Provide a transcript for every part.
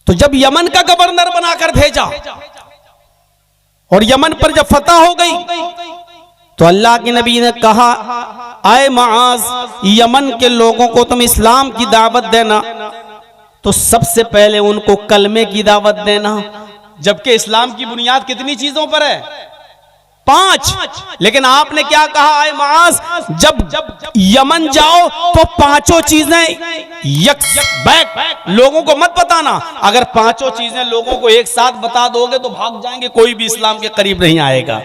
तो जब यमन का गवर्नर बनाकर भेजा और यमन पर जब फतह हो गई तो अल्लाह के नबी ने कहा, आए माज, यमन के लोगों को तुम इस्लाम की दावत देना तो सबसे पहले उनको कलमे की दावत देना। जबकि इस्लाम की बुनियाद कितनी चीजों पर है? 5। लेकिन आपने क्या कहा, आए माज, जब यमन जाओ तो 5 चीजें लोगों को मत बताना। अगर 5 चीजें लोगों को एक साथ बता दोगे तो भाग जाएंगे, कोई भी इस्लाम के करीब नहीं आएगा,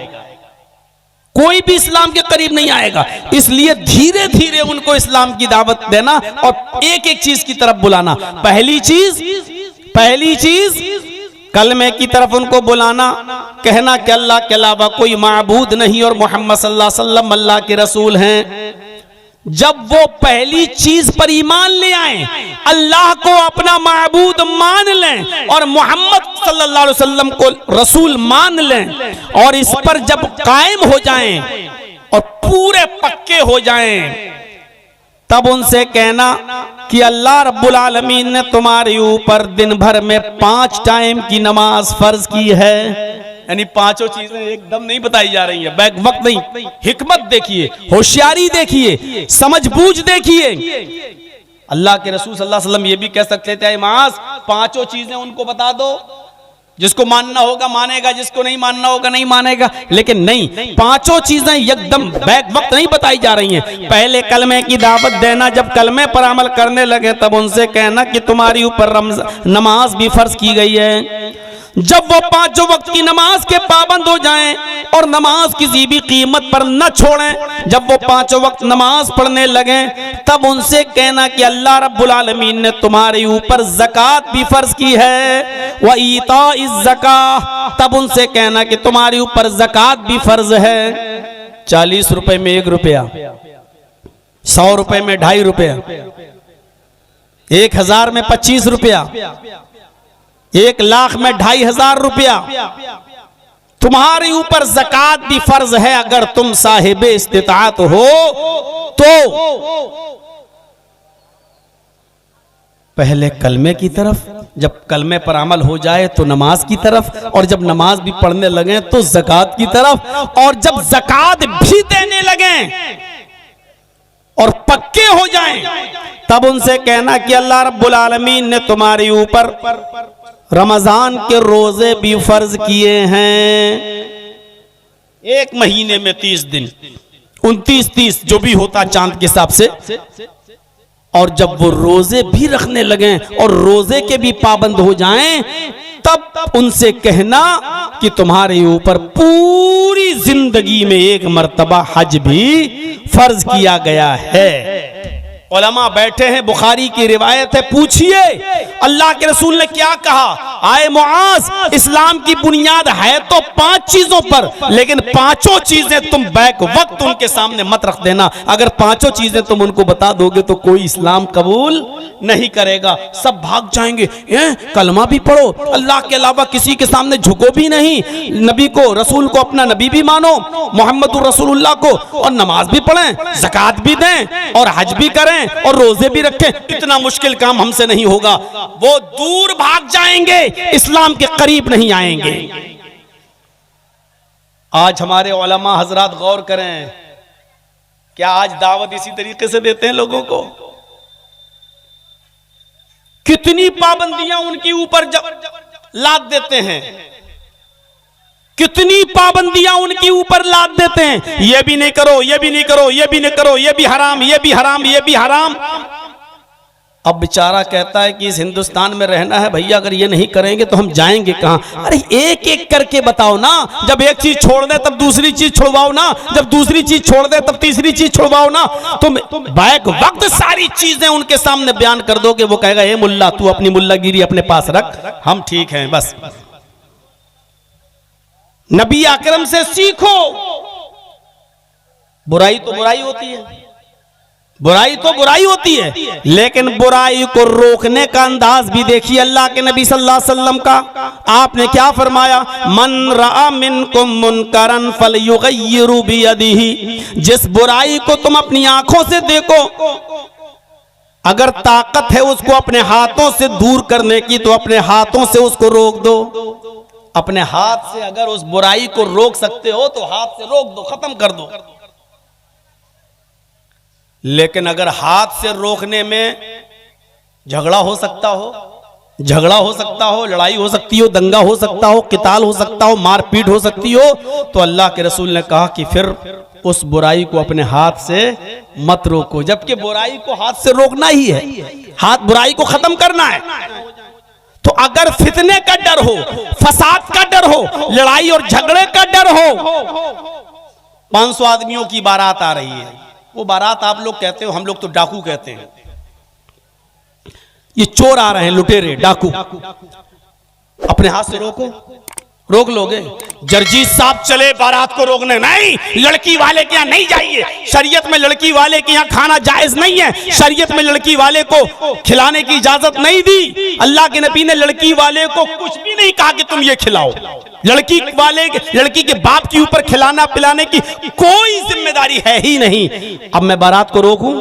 कोई भी इस्लाम के करीब नहीं आएगा। इसलिए धीरे धीरे उनको इस्लाम की दावत देना और एक एक चीज की तरफ बुलाना। पहली चीज कलमे की तरफ उनको बुलाना, कहना कि अल्लाह के अलावा कोई माबूद नहीं और मोहम्मद सल्लल्लाहु अलैहि वसल्लम अल्लाह के रसूल हैं। जब वो पहली चीज पर ईमान ले आए, अल्लाह को अपना माबूद मान लें और मोहम्मद सल्लल्लाहु अलैहि वसल्लम को रसूल मान लें और इस पर जब कायम हो जाएं और पूरे पक्के हो जाएं, तब उनसे कहना कि अल्लाह रब्बुल आलमीन ने तुम्हारे ऊपर दिन भर में 5 टाइम की नमाज फर्ज की है। यानी 5 चीजें एकदम नहीं बताई जा रही है, बैक वक्त नहीं। हिकमत देखिए, होशियारी देखिए, समझबूझ देखिए। अल्लाह के रसूल सल्लल्लाहु अलैहि वसल्लम ये भी कह सकते थे, मास 5 चीजें उनको बता दो, जिसको मानना होगा मानेगा, जिसको नहीं मानना होगा नहीं मानेगा। लेकिन नहीं, 5 चीजें एकदम बैक वक्त नहीं बताई जा रही हैं। पहले कलमे की दावत देना, जब कलमे पर अमल करने लगे तब उनसे कहना कि तुम्हारी ऊपर नमाज भी फर्ज की गई है। जब वो 5 वक्त की नमाज के पाबंद हो जाएं और नमाज किसी भी कीमत पर न छोड़ें, जब वो 5 वक्त नमाज पढ़ने लगे तब उनसे कहना कि अल्लाह रब्बुल आलमीन ने तुम्हारे ऊपर ज़कात भी फर्ज की है, व ईताइज़ ज़कात, तब उनसे कहना कि तुम्हारे ऊपर ज़कात भी फर्ज है। 40 रुपए में 1 रुपया, 100 रुपए में 2.5 रुपया, 1000 में 25 रुपया, 1 लाख में 2500 रुपया। तुम्हारे ऊपर ज़कात भी फर्ज है अगर तुम साहिब इस्तिताअत हो तो। पहले कलमे की तरफ, जब कलमे पर अमल हो जाए तो नमाज की तरफ, और जब नमाज भी पढ़ने लगे तो ज़कात की तरफ, और जब ज़कात भी देने लगे और पक्के हो जाएं तब उनसे कहना कि अल्लाह रब्बुल आलमीन ने तुम्हारे ऊपर रमजान के रोजे भी फर्ज किए हैं। 1 महीने में 30 दिन, 29-30 जो भी होता चांद के हिसाब से। और जब वो रोजे भी रखने लगे और रोजे के भी पाबंद हो जाएं तब उनसे कहना कि तुम्हारे ऊपर पूरी जिंदगी में 1 मर्तबा हज भी फर्ज किया गया है। उलमा बैठे हैं, बुखारी की रिवायत है, पूछिए अल्लाह के रसूल ने क्या कहा। आए मुआज, इस्लाम की बुनियाद है तो 5 चीजों पर, लेकिन 5 चीजें तुम बैक वक्त उनके सामने मत रख देना। अगर 5 चीजें तुम उनको बता दोगे तो कोई इस्लाम कबूल नहीं करेगा, सब भाग जाएंगे। कलमा भी पढ़ो, अल्लाह के अलावा किसी के सामने झुको भी नहीं, नबी को रसूल को अपना नबी भी मानो, मोहम्मद रसूलुल्लाह को, और नमाज भी पढ़ें, ज़कात भी दें और हज भी करें और रोजे भी रखें। इतना मुश्किल काम हमसे नहीं होगा। वो दूर भाग जाएंगे, इस्लाम के करीब नहीं आएंगे। आज हमारे उलमा हजरात गौर करें, क्या आज दावत इसी तरीके से देते हैं लोगों को? कितनी पाबंदियां उनके ऊपर लाद देते हैं, कितनी पाबंदियां उनके ऊपर लाद देते हैं। ये भी नहीं करो, ये भी नहीं करो, ये भी नहीं करो, ये भी हराम, ये भी हराम, ये भी हराम। अब बेचारा कहता है कि इस हिंदुस्तान में रहना है भैया, अगर ये नहीं करेंगे तो हम जाएंगे कहां? अरे एक एक करके बताओ ना। जब एक चीज छोड़ दे तब दूसरी चीज छोड़वाओ ना, जब दूसरी चीज छोड़ दे तब तीसरी चीज छोड़वाओ ना। तुम बैक वक्त सारी चीजें उनके सामने बयान कर दोगे, वो कहेगा ए मुल्ला तू अपनी मुल्लागिरी अपने पास रख, हम ठीक हैं बस। नबी अकरम से सीखो। बुराई तो बुराई होती है, बुराई तो बुराई होती है, लेकिन बुराई को रोकने का अंदाज भी देखिए अल्लाह के नबी सल्लल्लाहु अलैहि वसल्लम का। आपने क्या फरमाया? मन रआ मिनकुम मुनकरन फलयुगय्यिरु बियदिही। जिस बुराई को तुम अपनी आंखों से देखो अगर ताकत है उसको अपने हाथों से दूर करने की तो अपने हाथों से उसको रोक दो। अपने हाथ से अगर उस बुराई को रोक सकते हो तो हाथ से रोक दो, खत्म कर दो। लेकिन अगर हाथ से रोकने में झगड़ा हो सकता हो, लड़ाई हो सकती हो, दंगा हो सकता हो, किताल हो सकता हो, मारपीट हो सकती हो, तो अल्लाह के रसूल ने कहा कि फिर उस बुराई को अपने हाथ से मत रोको। जबकि बुराई को हाथ से रोकना ही है, हाथ बुराई को खत्म करना है। तो अगर फितने का डर हो, फसाद का डर हो, लड़ाई और झगड़े का डर हो, 500 आदमियों की बारात आ रही है, वो बारात आप लोग कहते हो, हम लोग तो डाकू कहते हैं। ये चोर आ रहे हैं, लुटेरे, डाकू, अपने हाथ से रोक लोगे? जर्जी साहब चले बारात को रोकने, नहीं, लड़की वाले के यहाँ नहीं जाइए, शरीयत में लड़की वाले के यहाँ खाना जायज नहीं है, शरीयत में लड़की वाले को खिलाने की इजाजत नहीं दी। अल्लाह के नबी ने लड़की वाले को कुछ भी नहीं कहा कि तुम ये खिलाओ। लड़की के बाप के ऊपर खिलाना पिलाने की कोई जिम्मेदारी है ही नहीं। अब मैं बारात को रोकूं?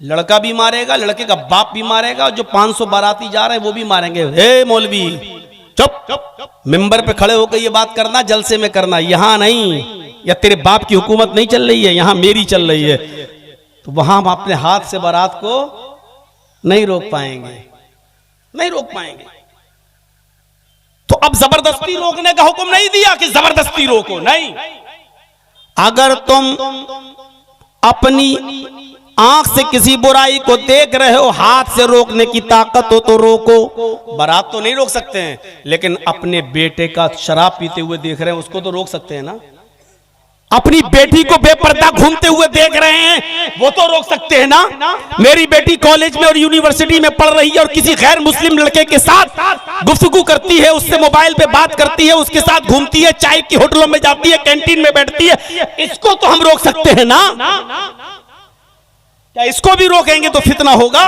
लड़का भी मारेगा, लड़के का बाप भी मारेगा, जो 500 बाराती जा रहे हैं वो भी मारेंगे। हे मौलवी चुप, मिंबर पे खड़े होकर ये बात करना, जलसे में करना, यहां नहीं, या तेरे बाप की हुकूमत नहीं चल रही है, यहां मेरी चल रही है। तो वहां हम अपने हाथ से बारात को नहीं रोक पाएंगे। तो अब जबरदस्ती रोकने का हुक्म नहीं दिया कि जबरदस्ती रोको, नहीं। अगर तुम अपनी आंख से किसी बुराई को देख रहे हो, हाथ से रोकने की ताकत हो तो रोको। बारात तो नहीं रोक सकते हैं, लेकिन अपने बेटे का शराब पीते हुए देख रहे हैं, उसको तो रोक सकते हैं ना। अपनी बेटी को बेपर्दा घूमते हुए देख रहे हैं, वो तो रोक सकते हैं ना। मेरी बेटी कॉलेज में और यूनिवर्सिटी में पढ़ रही है और किसी गैर मुस्लिम लड़के के साथ गुफ्तगू करती है, उससे मोबाइल पे बात करती है, उसके साथ घूमती है, चाय की होटलों में जाती है, कैंटीन में बैठती है, इसको तो हम रोक सकते हैं ना। क्या इसको भी रोकेंगे तो फितना होगा?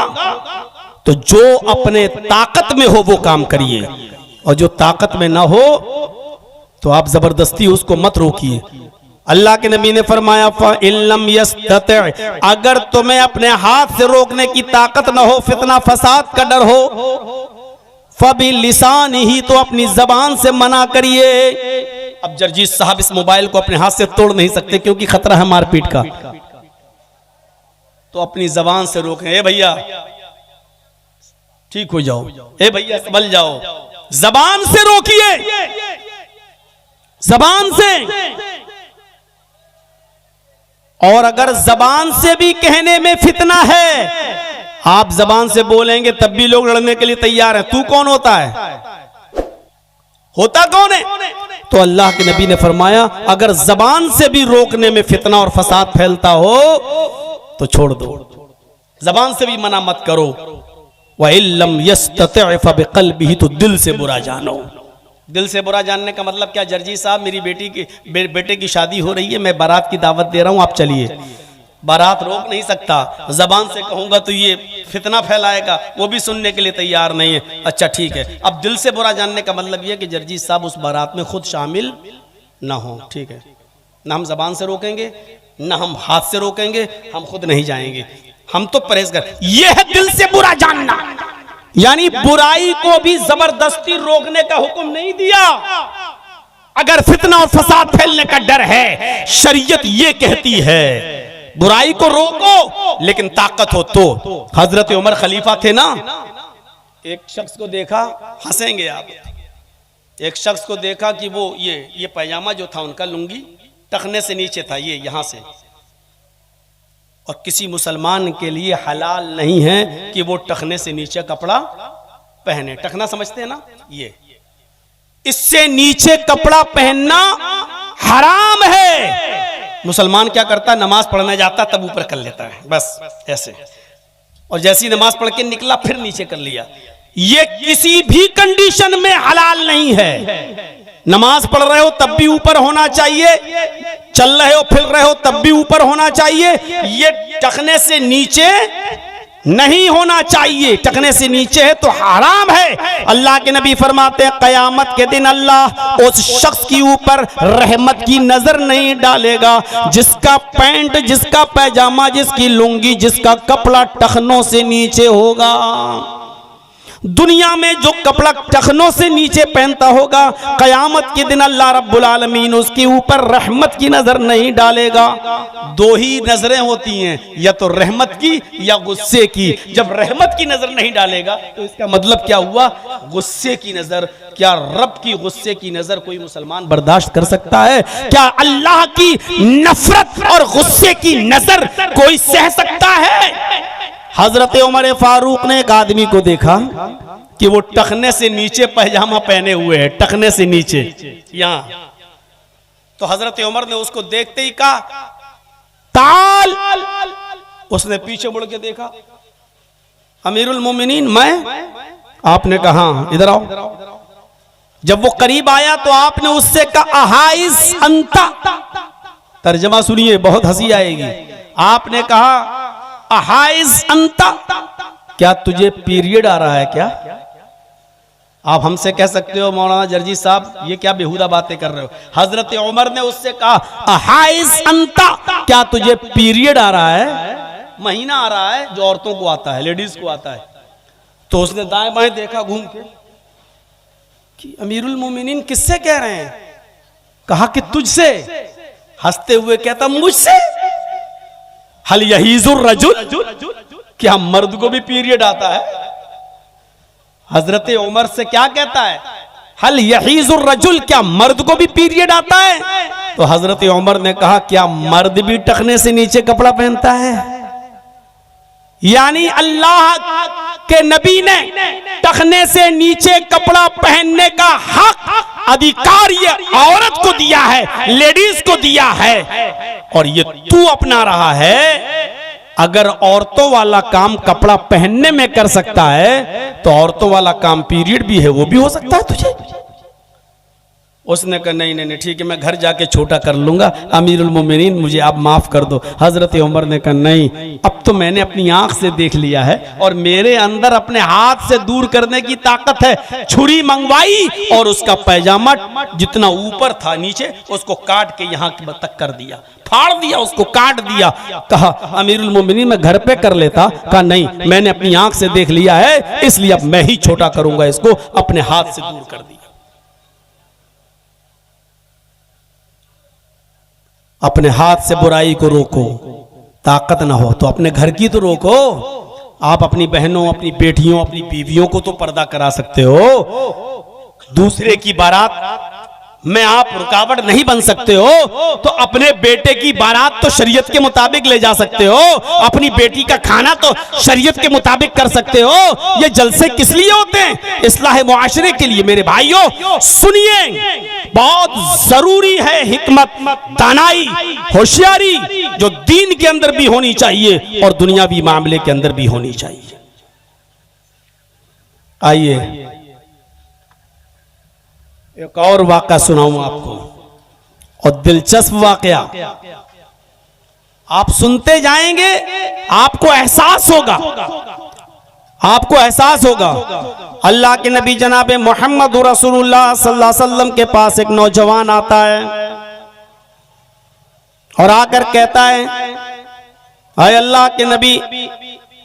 तो जो अपने ताकत में हो वो काम करिए, और जो ताकत में ना हो तो आप जबरदस्ती उसको मत रोकिए। अल्लाह के नबी ने फरमाया फ़इल्लम यस्तति, अगर तुम्हें अपने हाथ से रोकने की ताकत ना हो, फितना फसाद का डर हो, फ़बिलिसानिही, तो अपनी जबान से मना करिए। अब जर्जीस साहब इस मोबाइल को अपने हाथ से तोड़ नहीं सकते क्योंकि खतरा है मारपीट का, तो अपनी जबान से रोकें। ए भैया ठीक हो जाओ, ए भैया संभल जाओ, जबान से रोकिए, जबान से। और अगर जबान से भी कहने में फितना है, आप जबान से बोलेंगे तब भी लोग लड़ने के लिए तैयार हैं। तू कौन होता है? होता कौन है? तो अल्लाह के नबी ने फरमाया अगर जबान से भी रोकने में फितना और फसाद फैलता हो तो छोड़ दो, जबान से भी मना मत करो। वइल्लम यस्तति फबिक़ल्बिही, तो दिल से बुरा जानो। दिल से बुरा जानने का मतलब क्या? जर्जी साहब मेरी बेटे की शादी हो रही है, मैं बारात की दावत दे रहा हूं, आप चलिए। बारात रोक नहीं सकता, जबान से कहूंगा तो ये फितना फैलाएगा, वो भी सुनने के लिए तैयार नहीं है। अच्छा ठीक है, अब दिल से बुरा जानने का मतलब ये कि जर्जी साहब उस बारात में खुद शामिल ना हो, ठीक है। ना हम जबान से रोकेंगे, ना हम हाथ से रोकेंगे, हम खुद नहीं जाएंगे, हम तो परहेज कर। ये है दिल से बुरा जानना, यानी बुराई को भी जबरदस्ती रोकने का हुक्म नहीं दिया। अगर फितना और फसाद फैलने का डर है, शरीयत ये कहती है बुराई को रोको, लेकिन ताकत हो तो। हजरत उमर खलीफा थे ना, एक शख्स को देखा, हंसेंगे आप, एक शख्स को देखा कि वो ये पैजामा जो था उनका, लुंगी टखने से नीचे था, ये यहां से, और किसी मुसलमान के लिए हलाल नहीं है कि वो टखने से नीचे कपड़ा पहने। टखना समझते हैं ना, ये इससे नीचे कपड़ा पहनना हराम है। मुसलमान क्या करता है, नमाज पढ़ने जाता तब ऊपर कर लेता है, बस ऐसे, और जैसी नमाज पढ़ के निकला फिर नीचे कर लिया। ये किसी भी कंडीशन में हलाल नहीं है। नमाज पढ़ रहे हो तब भी ऊपर होना चाहिए, चल रहे हो फिर रहे हो तब भी ऊपर होना चाहिए। ये टखने से नीचे नहीं होना चाहिए, टखने से नीचे है तो हराम है। अल्लाह के नबी फरमाते हैं कयामत के दिन अल्लाह उस शख्स के ऊपर रहमत की नजर नहीं डालेगा जिसका पैंट, जिसका पैजामा, जिसकी लुंगी, जिसका कपड़ा टखनों से नीचे होगा। दुनिया में जो कपड़ा टखनों से नीचे पहनता होगा, कयामत के दिन अल्लाह रब्बुल आलमीन उसके ऊपर रहमत की नजर नहीं डालेगा। दो ही नजरें होती हैं, या तो रहमत की या गुस्से की। जब रहमत की नजर नहीं डालेगा तो इसका मतलब क्या हुआ? गुस्से की नजर। क्या रब की गुस्से की नजर कोई मुसलमान बर्दाश्त कर सकता है? क्या अल्लाह की नफरत और गुस्से की नजर कोई सह सकता है? हजरत उमर फारूक ने एक आदमी को देखा कि वो टखने से नीचे पैजामा पहने हुए है, टखने से नीचे यहां। तो हजरत उमर ने उसको देखते ही कहा ताल। उसने पीछे मुड़ के देखा, अमीरुल मोमिनीन मैं? आपने कहा इधर आओ। जब वो करीब आया तो आपने उससे कहा अहाइस अंता। तर्जमा सुनिए, बहुत हंसी आएगी। आपने कहा अहाइस अंता, क्या तुझे पीरियड आ रहा है क्या? आप हमसे कह सकते हो मौलाना जर्जी साहब ये क्या बेहुदा बातें कर रहे हो। हजरत उमर ने उससे कहा अहाइस अंता, क्या तुझे पीरियड आ रहा है? महीना आ रहा है जो औरतों को आता है, लेडीज को आता है। तो उसने दाएं बाएं देखा घूम के कि अमीरुल मोमिनीन किससे कह रहे हैं? कहा कि तुझसे। हंसते हुए कहता मुझसे। हल यहीजुर रजुल, क्या मर्द को भी पीरियड आता है? हजरत उमर से क्या कहता है? हल यहीजुर रजुल, क्या मर्द को भी पीरियड आता है? तो हजरत उमर ने कहा क्या मर्द भी टखने से नीचे कपड़ा पहनता है? यानी अल्लाह के नबी ने टखने से नीचे कपड़ा पहनने का हक, अधिकार ये औरत को दिया है, लेडीज को दिया है, और ये तू अपना रहा है। अगर औरतों वाला काम कपड़ा पहनने में कर सकता है तो औरतों वाला काम पीरियड भी है, वो भी हो सकता है तुझे। उसने कहा नहीं नहीं नहीं ठीक है, मैं घर जाके छोटा कर लूंगा, अमीरुल मोमिनीन मुझे आप माफ कर दो। हजरत उमर ने कहा नहीं, अब तो मैंने अपनी आंख से देख लिया है और मेरे अंदर अपने हाथ से दूर करने की ताकत है। छुरी मंगवाई और उसका पैजामा जितना ऊपर था नीचे उसको काट के यहाँ तक कर दिया, फाड़ दिया, उसको काट दिया। कहा अमीरुल मोमिनीन मैं घर पे कर लेता। कहा नहीं, मैंने अपनी आंख से देख लिया है, इसलिए अब मैं ही छोटा करूंगा इसको। अपने हाथ से दूर कर दिया। अपने हाथ से बुराई को रोको, ताकत ना हो तो अपने घर की तो रोको। आप अपनी बहनों, अपनी बेटियों, अपनी बीवियों को तो पर्दा करा सकते हो, दूसरे की बारात में आप रुकावट नहीं बन सकते हो। तो अपने बेटे की बारात तो शरीयत के मुताबिक ले जा सकते हो, अपनी बेटी का खाना तो शरीयत के मुताबिक कर सकते हो। ये जलसे किस लिए होते हैं? इस्लाह मुआशरे के लिए। मेरे भाइयों सुनिए, बहुत जरूरी है हिकमत, दानाई, होशियारी जो दीन के अंदर भी होनी चाहिए और दुनियावी मामले के अंदर भी होनी चाहिए। आइए एक और वाक़ा सुनाऊं आपको, और दिलचस्प वाक़या। आप सुनते जाएंगे, आपको एहसास होगा, आपको एहसास होगा। अल्लाह के नबी जनाब मोहम्मद रसूलुल्लाह सल्लल्लाहु अलैहि वसल्लम के पास एक नौजवान आता है और आकर कहता है अय अल्लाह के नबी,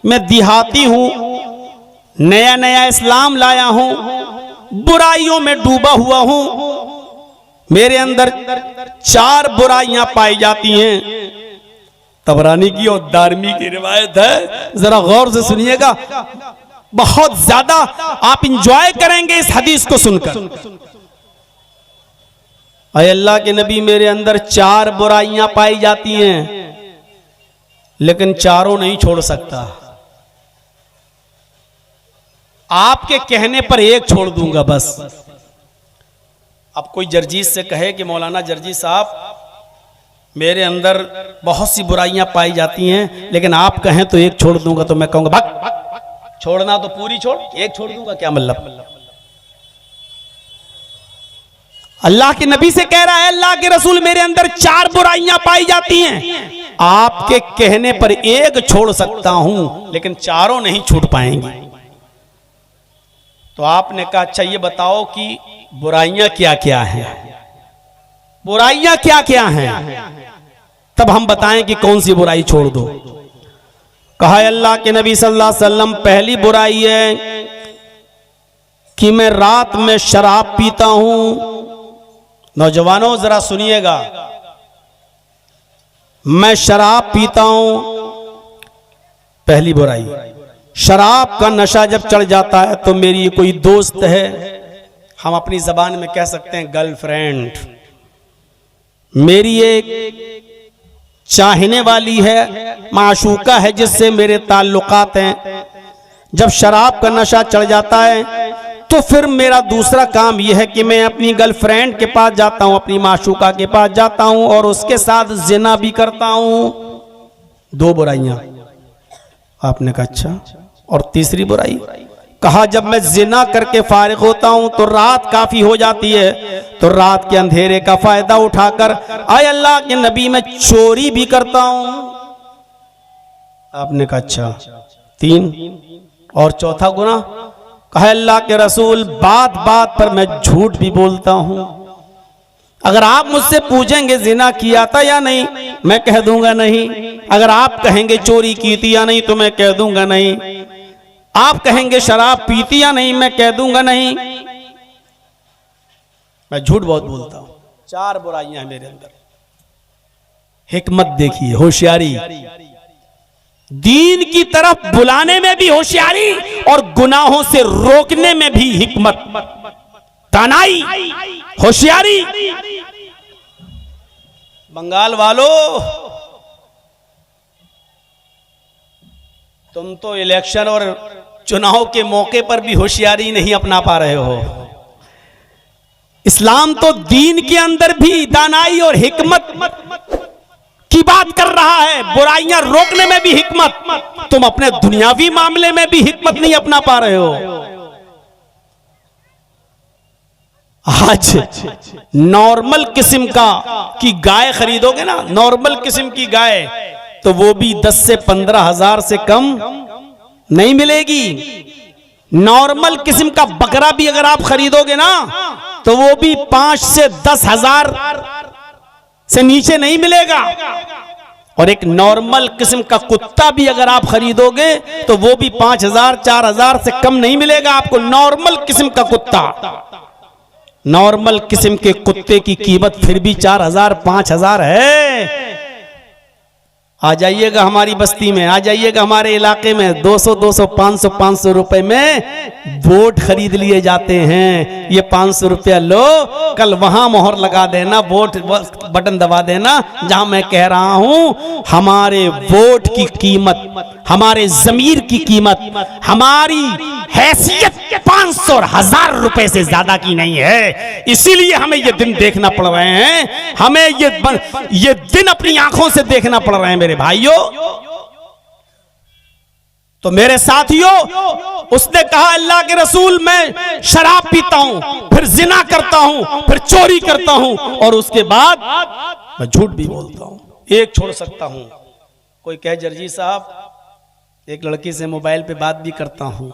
मैं देहाती हूं, नया नया इस्लाम लाया हूं, बुराइयों में डूबा हुआ हूं, मेरे अंदर 4 बुराइयां पाई जाती हैं। तबरानी की और दारमी की रिवायत है, जरा गौर से सुनिएगा, बहुत ज्यादा आप इंजॉय करेंगे इस हदीस को सुनकर। अय अल्लाह के नबी, मेरे अंदर 4 बुराइयां पाई जाती हैं, लेकिन चारों नहीं छोड़ सकता। आपके कहने पर एक छोड़ दूंगा बस। अब कोई जर्जीस से कहे कि मौलाना जर्जी साहब, मेरे अंदर बहुत सी बुराइयां पाई जाती हैं, लेकिन आप कहें तो एक छोड़ दूंगा, तो मैं कहूंगा भाग, छोड़ना तो पूरी छोड़, एक छोड़ दूंगा क्या मतलब? अल्लाह के नबी से कह रहा है अल्लाह के रसूल, मेरे अंदर 4 बुराइयां पाई जाती हैं, आपके कहने पर एक छोड़ सकता हूं, लेकिन चारों नहीं छूट पाएंगी। तो आपने कहा अच्छा ये बताओ कि बुराइयां क्या क्या हैं, बुराइयां क्या क्या हैं, तब हम बताएं कि कौन सी बुराई छोड़ दो। कहा अल्लाह के नबी सल्लल्लाहु अलैहि वसल्लम पहली बुराई है कि मैं रात में शराब पीता हूं। नौजवानों जरा सुनिएगा, मैं शराब पीता हूं, पहली बुराई। शराब का नशा जब चढ़ जाता है तो मेरी कोई दोस्त है, हम अपनी जबान में कह सकते हैं गर्लफ्रेंड, मेरी एक चाहने वाली है, माशूका है, जिससे मेरे ताल्लुकात हैं। जब शराब का नशा चढ़ जाता है तो फिर मेरा दूसरा काम यह है कि मैं अपनी गर्लफ्रेंड के पास जाता हूं, अपनी माशूका के पास जाता हूं और उसके साथ जिना भी करता हूं। दो बुराइयां। आपने कहा अच्छा, और तीसरी बुराई? कहा जब मैं जिना करके फारिग होता हूं तो रात काफी हो जाती है, तो रात के अंधेरे का फायदा उठाकर आए अल्लाह के नबी मैं चोरी भी करता हूं। आपने कहा अच्छा, तीन। और चौथा गुनाह? कहा अल्लाह के रसूल बात बात पर मैं झूठ भी बोलता हूं। अगर आप मुझसे पूछेंगे जिना किया था या नहीं, मैं कह दूंगा नहीं। अगर आप कहेंगे चोरी की थी या नहीं, तो मैं कह दूंगा नहीं। आप कहेंगे शराब पीती या नहीं, मैं कह दूंगा नहीं। मैं झूठ बहुत बोलता हूं। चार बुराइयां हैं मेरे अंदर। हिकमत देखिए, होशियारी, दीन की तरफ बुलाने में भी होशियारी और गुनाहों से रोकने में भी हिकमत, तानाई, होशियारी। बंगाल वालों, तुम तो इलेक्शन और चुनाव के मौके पर भी होशियारी नहीं अपना पा रहे हो। इस्लाम तो दीन के अंदर भी दानाई और हिकमत की बात कर रहा है, बुराइयां रोकने में भी हिकमत। तुम अपने दुनियावी मामले में भी हिकमत नहीं अपना पा रहे हो। आज नॉर्मल किस्म की गाय खरीदोगे ना, नॉर्मल किस्म की गाय, तो वो भी 10 से 15 हजार से कम नहीं मिलेगी। नॉर्मल किस्म का बकरा भी अगर आप खरीदोगे ना, तो वो भी 5 से 10 हजार से नीचे नहीं मिलेगा। और एक नॉर्मल किस्म का कुत्ता भी अगर आप खरीदोगे तो वो भी 5,000 4,000 से कम नहीं मिलेगा आपको। नॉर्मल किस्म का कुत्ता, नॉर्मल किस्म के कुत्ते की कीमत फिर भी 4,000 5,000 है। आ जाइएगा हमारी बस्ती में, आ जाइएगा हमारे इलाके में, 200 200 500 500 रुपए में वोट खरीद लिए जाते हैं। ये 500 रुपया लो, कल वहां मोहर लगा देना, वोट बटन दबा देना जहां मैं कह रहा हूं। हमारे वोट की कीमत, हमारे जमीर की कीमत, हमारी हैसियत 500 और 1000 रुपए से ज्यादा की नहीं है। इसीलिए हमें ये दिन देखना पड़ रहे हैं, हमें ये दिन अपनी आंखों से देखना पड़ रहे हैं मेरे भाइयों। तो मेरे साथियों, उसने कहा अल्लाह के रसूल मैं शराब पीता हूं, फिर जिना करता हूं, फिर चोरी करता हूं और उसके बाद मैं झूठ भी बोलता हूं। एक छोड़ सकता हूं। कोई कहे जर्जी साहब एक लड़की से मोबाइल पे बात भी करता हूं,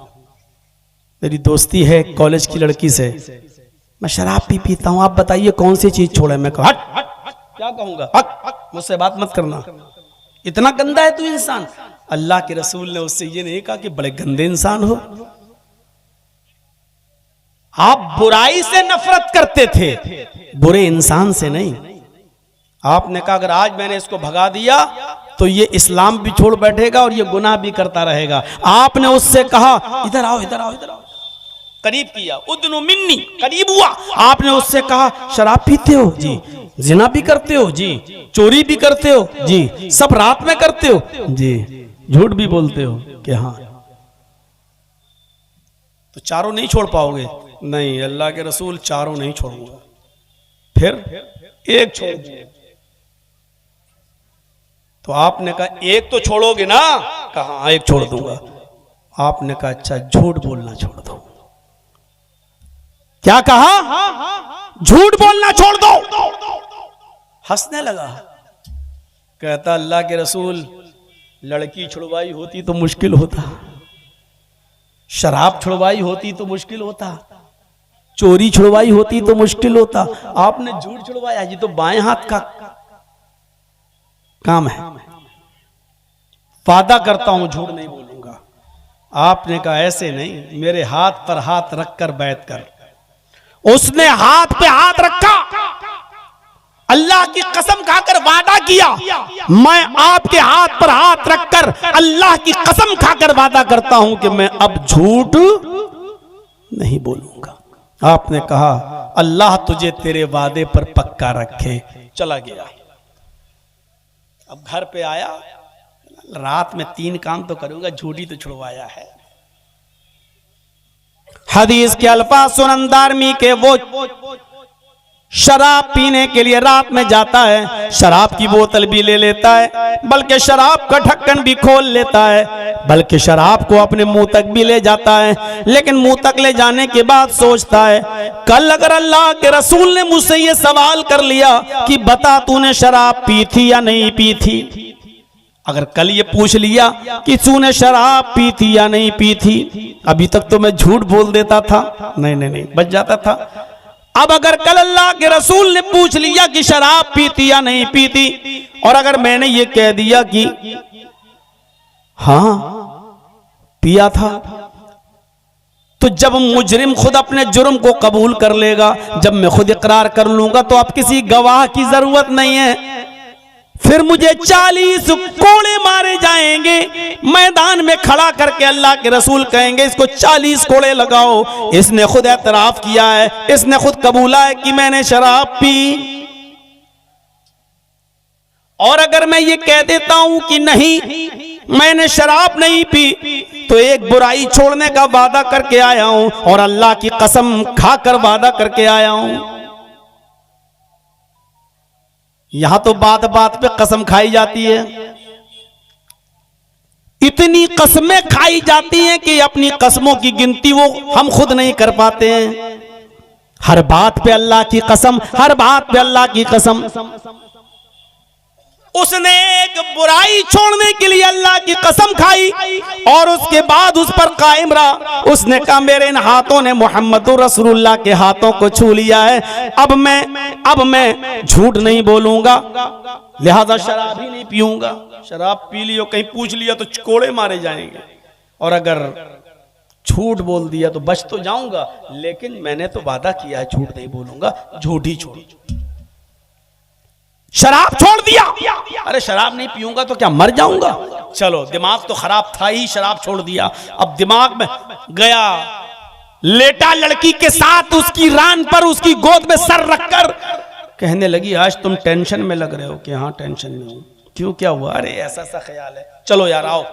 मेरी दोस्ती है कॉलेज की लड़की से, मैं शराब भी पीता हूं, आप बताइए कौन सी चीज छोड़े। मैं कहा हट क्या कहूंगा, हट मुझसे बात मत करना, इतना गंदा है तू इंसान। अल्लाह के रसूल ने उससे ये नहीं कहा कि बड़े गंदे इंसान हो। आप बुराई से नफरत करते थे, बुरे इंसान से नहीं। आपने कहा अगर आज मैंने इसको भगा दिया तो ये इस्लाम भी छोड़ बैठेगा और ये गुनाह भी करता रहेगा। आपने उससे कहा इधर आओ इधर आओ इधर आओ, करीब किया, उदनु मिन्नी, करीब हुआ। आपने उससे कहा शराब पीते हो जी, जिना भी करते हो जी, चोरी भी करते हो जी, सब रात में करते हो जी, झूठ भी बोलते हो कि हाँ, तो चारों नहीं छोड़ पाओगे। नहीं, अल्लाह के रसूल चारों नहीं छोड़ूंगा, फिर एक छोड़ दूंगा। तो आपने कहा एक तो छोड़ोगे ना? कहा एक छोड़ दूंगा। आपने कहा अच्छा झूठ बोलना छोड़ दो। क्या कहा? झूठ बोलना छोड़ दो। हंसने लगा। कहता अल्लाह के रसूल, लड़की छुड़वाई होती तो मुश्किल होता, शराब छुड़वाई होती तो मुश्किल होता, चोरी छुड़वाई होती तो मुश्किल होता, आपने झूठ छुड़वाया, ये तो बाएं हाथ का काम है। वादा करता हूं झूठ नहीं बोलूंगा। आपने कहा ऐसे नहीं, मेरे हाथ पर हाथ रखकर बैठ कर। उसने हाथ पे हाथ रखा, अल्लाह की कसम खाकर वादा किया, मैं आपके हाथ पर हाथ रखकर अल्लाह की कसम खाकर वादा करता हूं कि मैं अब झूठ नहीं बोलूंगा। आपने कहा अल्लाह तुझे तेरे वादे पर पक्का रखे। चला गया। अब घर पे आया, रात में 3 काम तो करूंगा, झूठी तो छुड़वाया है। हदीस के अल्फाज सुनन दारमी के, वो शराब पीने के लिए रात में जाता है, शराब की बोतल भी ले लेता है, बल्कि शराब का ढक्कन भी खोल लेता है, बल्कि शराब को अपने मुंह तक भी ले जाता है। लेकिन मुंह तक ले जाने के बाद सोचता है, कल अगर अल्लाह के रसूल ने मुझसे ये सवाल कर लिया कि बता तूने शराब पी थी या नहीं पी थी, अगर कल ये पूछ लिया कि तूने शराब पी थी या नहीं पी थी, अभी तक तो मैं झूठ बोल देता था, नहीं बच जाता था। अब अगर कल अल्लाह के रसूल ने पूछ लिया कि शराब पी थी या नहीं पी थी, और अगर मैंने ये कह दिया कि हाँ पिया था, तो जब मुजरिम खुद अपने जुर्म को कबूल कर लेगा, जब मैं खुद इकरार कर लूंगा, तो अब किसी गवाह की जरूरत नहीं है। फिर मुझे 40 कोड़े मारे जाएंगे, मैदान में खड़ा करके अल्लाह के रसूल कहेंगे इसको 40 कोड़े लगाओ, इसने खुद एतराफ किया है, इसने खुद कबूला है कि मैंने शराब पी। और अगर मैं ये कह देता हूं कि नहीं मैंने शराब नहीं पी, तो एक बुराई छोड़ने का वादा करके आया हूं और अल्लाह की कसम खाकर वादा करके आया हूं। यहां तो बात बात पे कसम खाई जाती है, इतनी कसमें खाई जाती हैं कि अपनी कसमों की गिनती वो हम खुद नहीं कर पाते हैं। हर बात पे अल्लाह की कसम, हर बात पे अल्लाह की कसम। उसने एक बुराई छोड़ने के लिए अल्लाह की कसम खाई और उसके बाद उस पर कायम रहा। उसने कहा मेरे इन हाथों ने मोहम्मद रसूलुल्लाह के हाथों को छू लिया है, अब मैं झूठ नहीं बोलूंगा, लिहाजा शराब ही नहीं पीऊंगा। शराब पी लियो, कहीं पूछ लिया तो कोड़े मारे जाएंगे, और अगर झूठ बोल दिया तो बच तो जाऊंगा, लेकिन मैंने तो वादा किया है झूठ नहीं बोलूंगा, झूठ ही छोड़। शराब छोड़ दिया, अरे शराब नहीं पीऊंगा तो क्या मर जाऊंगा? चलो दिमाग तो खराब था ही, शराब छोड़ दिया। अब दिमाग में गया, लेटा लड़की के साथ उसकी रान पर, उसकी गोद में सर रखकर कहने लगी आज तुम टेंशन में लग रहे हो। कि हाँ टेंशन में हूं। क्यों, क्या हुआ? अरे ऐसा सा ख्याल है, चलो यार आओ।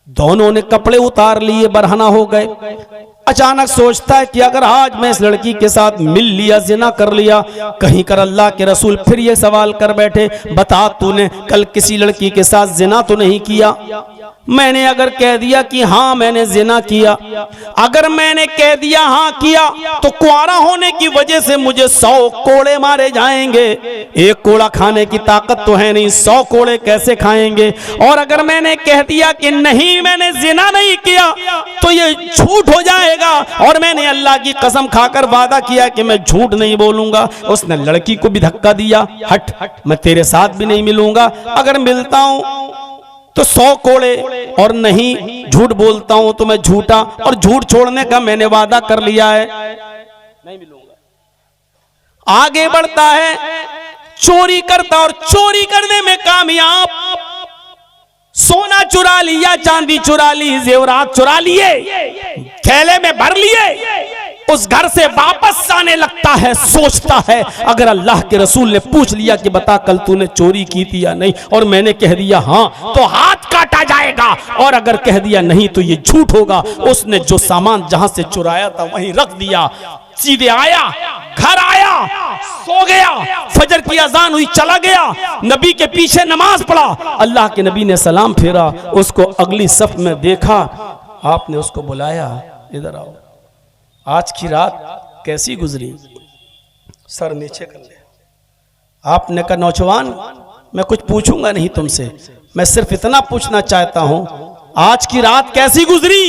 दोनों ने कपड़े उतार लिए, बरहना हो गए। अचानक सोचता है कि अगर आज मैं इस लड़की के साथ मिल लिया, जिना कर लिया, कहीं कर अल्लाह के रसूल फिर ये सवाल कर बैठे, बता तूने कल किसी लड़की के साथ जिना तो नहीं किया? मैंने अगर कह दिया कि हाँ मैंने जिना किया, अगर मैंने कह दिया हाँ किया, तो कुआरा होने की वजह से मुझे 100 कोड़े मारे जाएंगे। एक कोड़ा खाने की ताकत तो है नहीं, 100 कोड़े कैसे खाएंगे? और अगर मैंने कह दिया कि नहीं मैंने जिना नहीं किया, तो ये झूठ हो जाएगा, और मैंने अल्लाह की कसम खाकर वादा किया कि मैं झूठ नहीं बोलूंगा। उसने लड़की को भी धक्का दिया, हट मैं तेरे साथ भी नहीं मिलूंगा, अगर मिलता हूं तो 100 कोड़े, और नहीं झूठ बोलता हूं तो मैं झूठा, और झूठ छोड़ने का मैंने वादा कर लिया है, नहीं मिलूंगा। आगे बढ़ता है, चोरी करता और चोरी करने में कामयाब। सोना चुरा लिया, चांदी चुरा ली, जेवरात चुरा लिए, थैले में भर लिए, उस घर से वापस आने लगता है। सोचता है अगर अल्लाह के रसूल ने पूछ लिया कि बता कल तूने चोरी की थी या नहीं, और मैंने कह दिया हाँ, तो हाथ काटा जाएगा, और अगर कह दिया नहीं तो ये झूठ होगा। उसने जो सामान जहां से चुराया था वहीं रख दिया, सीधे आया, घर आया, सो गया, फजर की अजान हुई, चला गया, नबी के पीछे नमाज पढ़ा। अल्लाह के नबी ने सलाम फेरा, उसको अगली सफ में देखा, आपने उसको बुलाया, इधर आओ, आज की रात कैसी गुजरी? सर नीचे कर ले। आपने कहा नौजवान मैं कुछ पूछूंगा नहीं तुमसे, मैं सिर्फ इतना पूछना चाहता हूं, आज की रात कैसी गुजरी?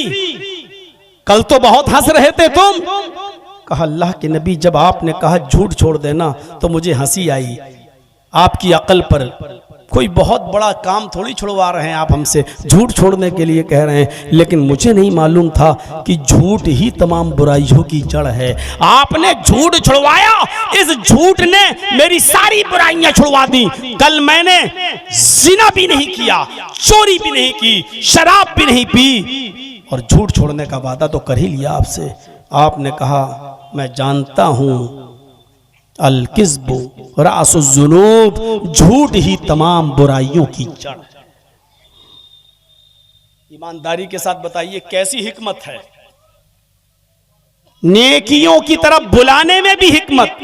कल तो बहुत हंस रहे थे तुम। कहा अल्लाह के नबी, जब आपने कहा झूठ छोड़ देना तो मुझे हंसी आई। आपकी अकल पर कोई बहुत बड़ा काम थोड़ी छुड़वा रहे हैं आप हमसे, झूठ छोड़ने के लिए कह रहे हैं। लेकिन मुझे नहीं मालूम था कि झूठ ही तमाम बुराइयों की जड़ है। आपने झूठ छुड़वाया, इस झूठ ने मेरी सारी बुराइयां छुड़वा दी। कल मैंने ज़िना भी नहीं किया, चोरी भी नहीं की, शराब भी नहीं पी, और झूठ छोड़ने का वादा तो कर ही लिया आपसे। आपने कहा मैं जानता हूं अल किज़्बु रासुज़्ज़ुनूब, झूठ ही तमाम बुराइयों की जड़। ईमानदारी के साथ बताइए कैसी हिकमत है। नेकियों की तरफ बुलाने में भी हिकमत।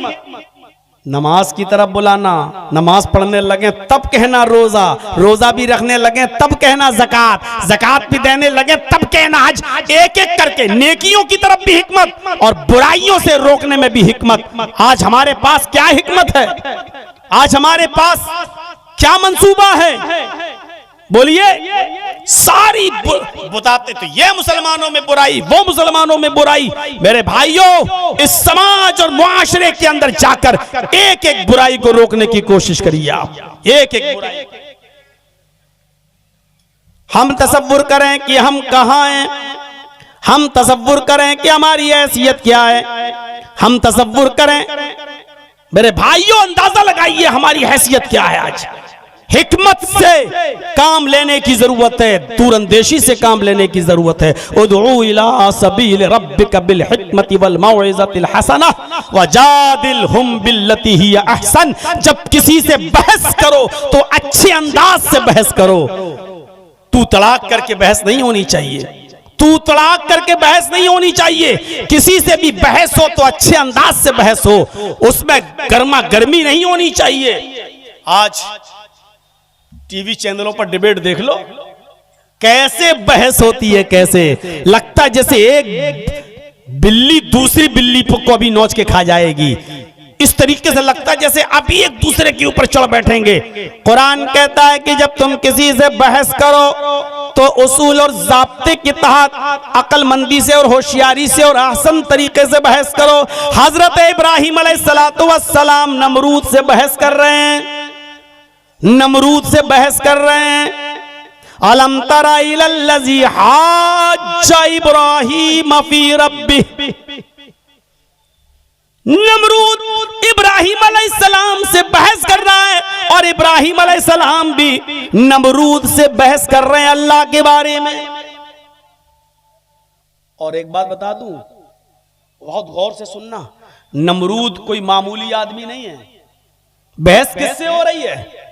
नमाज की तरफ बुलाना, नमाज पढ़ने लगे तब कहना रोजा, रोजा भी रखने लगे तब कहना ज़कात, ज़कात भी देने लगे तब कहना हज। एक एक करके नेकियों की तरफ भी हिकमत और बुराइयों से रोकने में भी हिकमत। आज हमारे पास क्या हिकमत है? आज हमारे पास क्या मंसूबा है? बोलिए। सारी बताते तो ये मुसलमानों में बुराई, वो मुसलमानों में बुराई। मेरे भाइयों, इस समाज और मुआशरे के अंदर जाकर एक एक बुराई को रोकने की कोशिश करिए आप, एक एक बुराई। हम तसव्वुर करें कि हम कहां हैं, हम तसव्वुर करें कि हमारी हैसियत क्या है, हम तसव्वुर करें। मेरे भाइयों, अंदाजा लगाइए हमारी हैसियत क्या है। आज हिकमत से काम लेने की जरूरत है, दूरंदेशी से काम लेने की जरूरत है। उदउ इला सबील रब्बिका बिल हिकमति वल मौइज़तिल हसना वजादिलहुम बिल्लती हिय अहसन। जब किसी से बहस करो तो अच्छे अंदाज से बहस करो। तू तड़ाक करके बहस नहीं होनी चाहिए, तू तड़ाक करके बहस नहीं होनी चाहिए। किसी से भी बहस हो तो अच्छे अंदाज से बहस हो, उसमें गर्मा गर्मी नहीं होनी चाहिए। आज टीवी चैनलों पर डिबेट देख लो, कैसे बहस होती है, कैसे लगता है जैसे एक बिल्ली दूसरी बिल्ली को अभी नोच के खा जाएगी। इस तरीके से लगता है जैसे अभी एक दूसरे के ऊपर चढ़ बैठेंगे। कुरान कहता है कि जब तुम किसी से बहस करो तो उसूल और ज़ाब्ते के तहत अक्लमंदी से और होशियारी से और आसान तरीके से बहस करो। हजरत इब्राहिम अलैहिस्सलातु वस्सलाम नमरूद से बहस कर रहे हैं, नमरूद से बहस कर रहे हैं। अलम तरा इलल्लज़ी हाज्जा इब्राहीम फी रब्बिह। नमरूद इब्राहिम अलैहिस्सलाम से बहस कर रहा है और इब्राहिम अलैहिस्सलाम भी नमरूद से बहस कर रहे हैं अल्लाह के बारे में। और एक बात बता दूं, बहुत गौर से सुनना, नमरूद कोई मामूली आदमी नहीं है। बहस किससे हो रही है?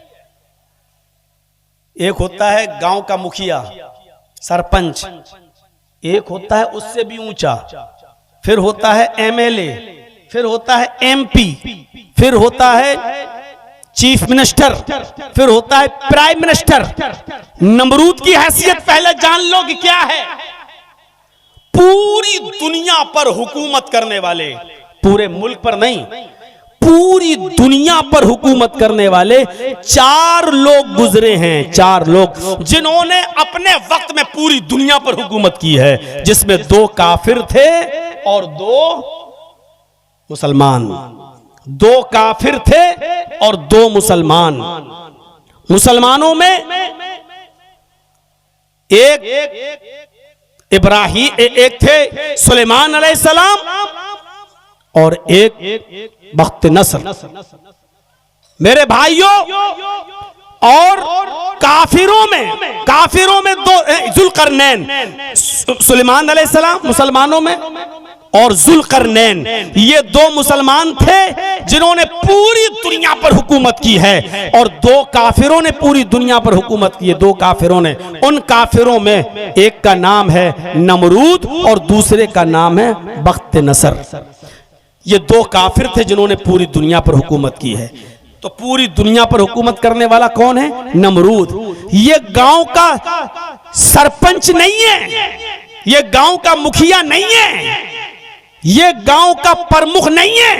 एक होता है गांव का मुखिया, सरपंच, एक होता है उससे भी ऊंचा, फिर होता है एमएलए, फिर होता है एमपी, फिर होता है चीफ मिनिस्टर, फिर होता है प्राइम मिनिस्टर। नमरूद की हैसियत पहले जान लो कि क्या है। पूरी दुनिया पर हुकूमत करने वाले, पूरे मुल्क पर नहीं, पूरी दुनिया पर हुकूमत करने वाले 4 लोग गुजरे हैं, 4 लोग जिन्होंने अपने वक्त में पूरी दुनिया पर हुकूमत की है, जिसमें 2 काफिर थे और 2 मुसलमान। 2 काफिर थे और 2 मुसलमान। मुसलमानों में एक इब्राहिम, एक थे सुलेमान अलैहिस्सलाम और एक बख्त नसर। मेरे भाइयों, और काफिरों में 2 जुल्करनैन, सुलेमान अलैहिस्सलाम मुसलमानों में और जुल्करनैन, ये 2 मुसलमान थे जिन्होंने पूरी दुनिया पर हुकूमत की है, और 2 काफिरों ने पूरी दुनिया पर हुकूमत की है। 2 काफिरों ने, उन काफिरों में एक का नाम है नमरूद और दूसरे का नाम है बख्त नसर। ये 2 काफिर थे जिन्होंने पूरी दुनिया पर हुकूमत की है। तो पूरी दुनिया पर हुकूमत करने वाला कौन है? नमरूद। ये गांव का सरपंच नहीं है, ये गांव का मुखिया नहीं है, ये गांव का प्रमुख नहीं है,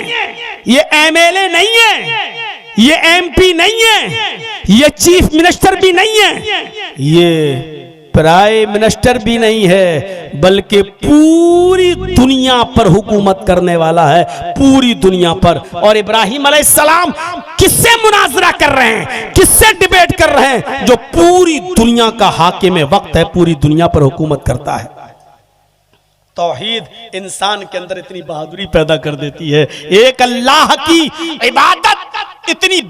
ये एमएलए नहीं है, ये एमपी नहीं है, ये चीफ मिनिस्टर भी नहीं है, ये प्राइम मिनिस्टर भी नहीं है, बल्कि पूरी दुनिया पर हुकूमत करने वाला है, पूरी दुनिया पर। और इब्राहिम अलैहिस्सलाम किससे मुनाजरा कर रहे हैं, किससे डिबेट कर रहे हैं? जो पूरी दुनिया का हाकिम वक्त है, पूरी दुनिया पर हुकूमत करता है। तौहीद इंसान के अंदर इतनी बहादुरी पैदा कर देती है, एक अल्लाह की इबादत इतनी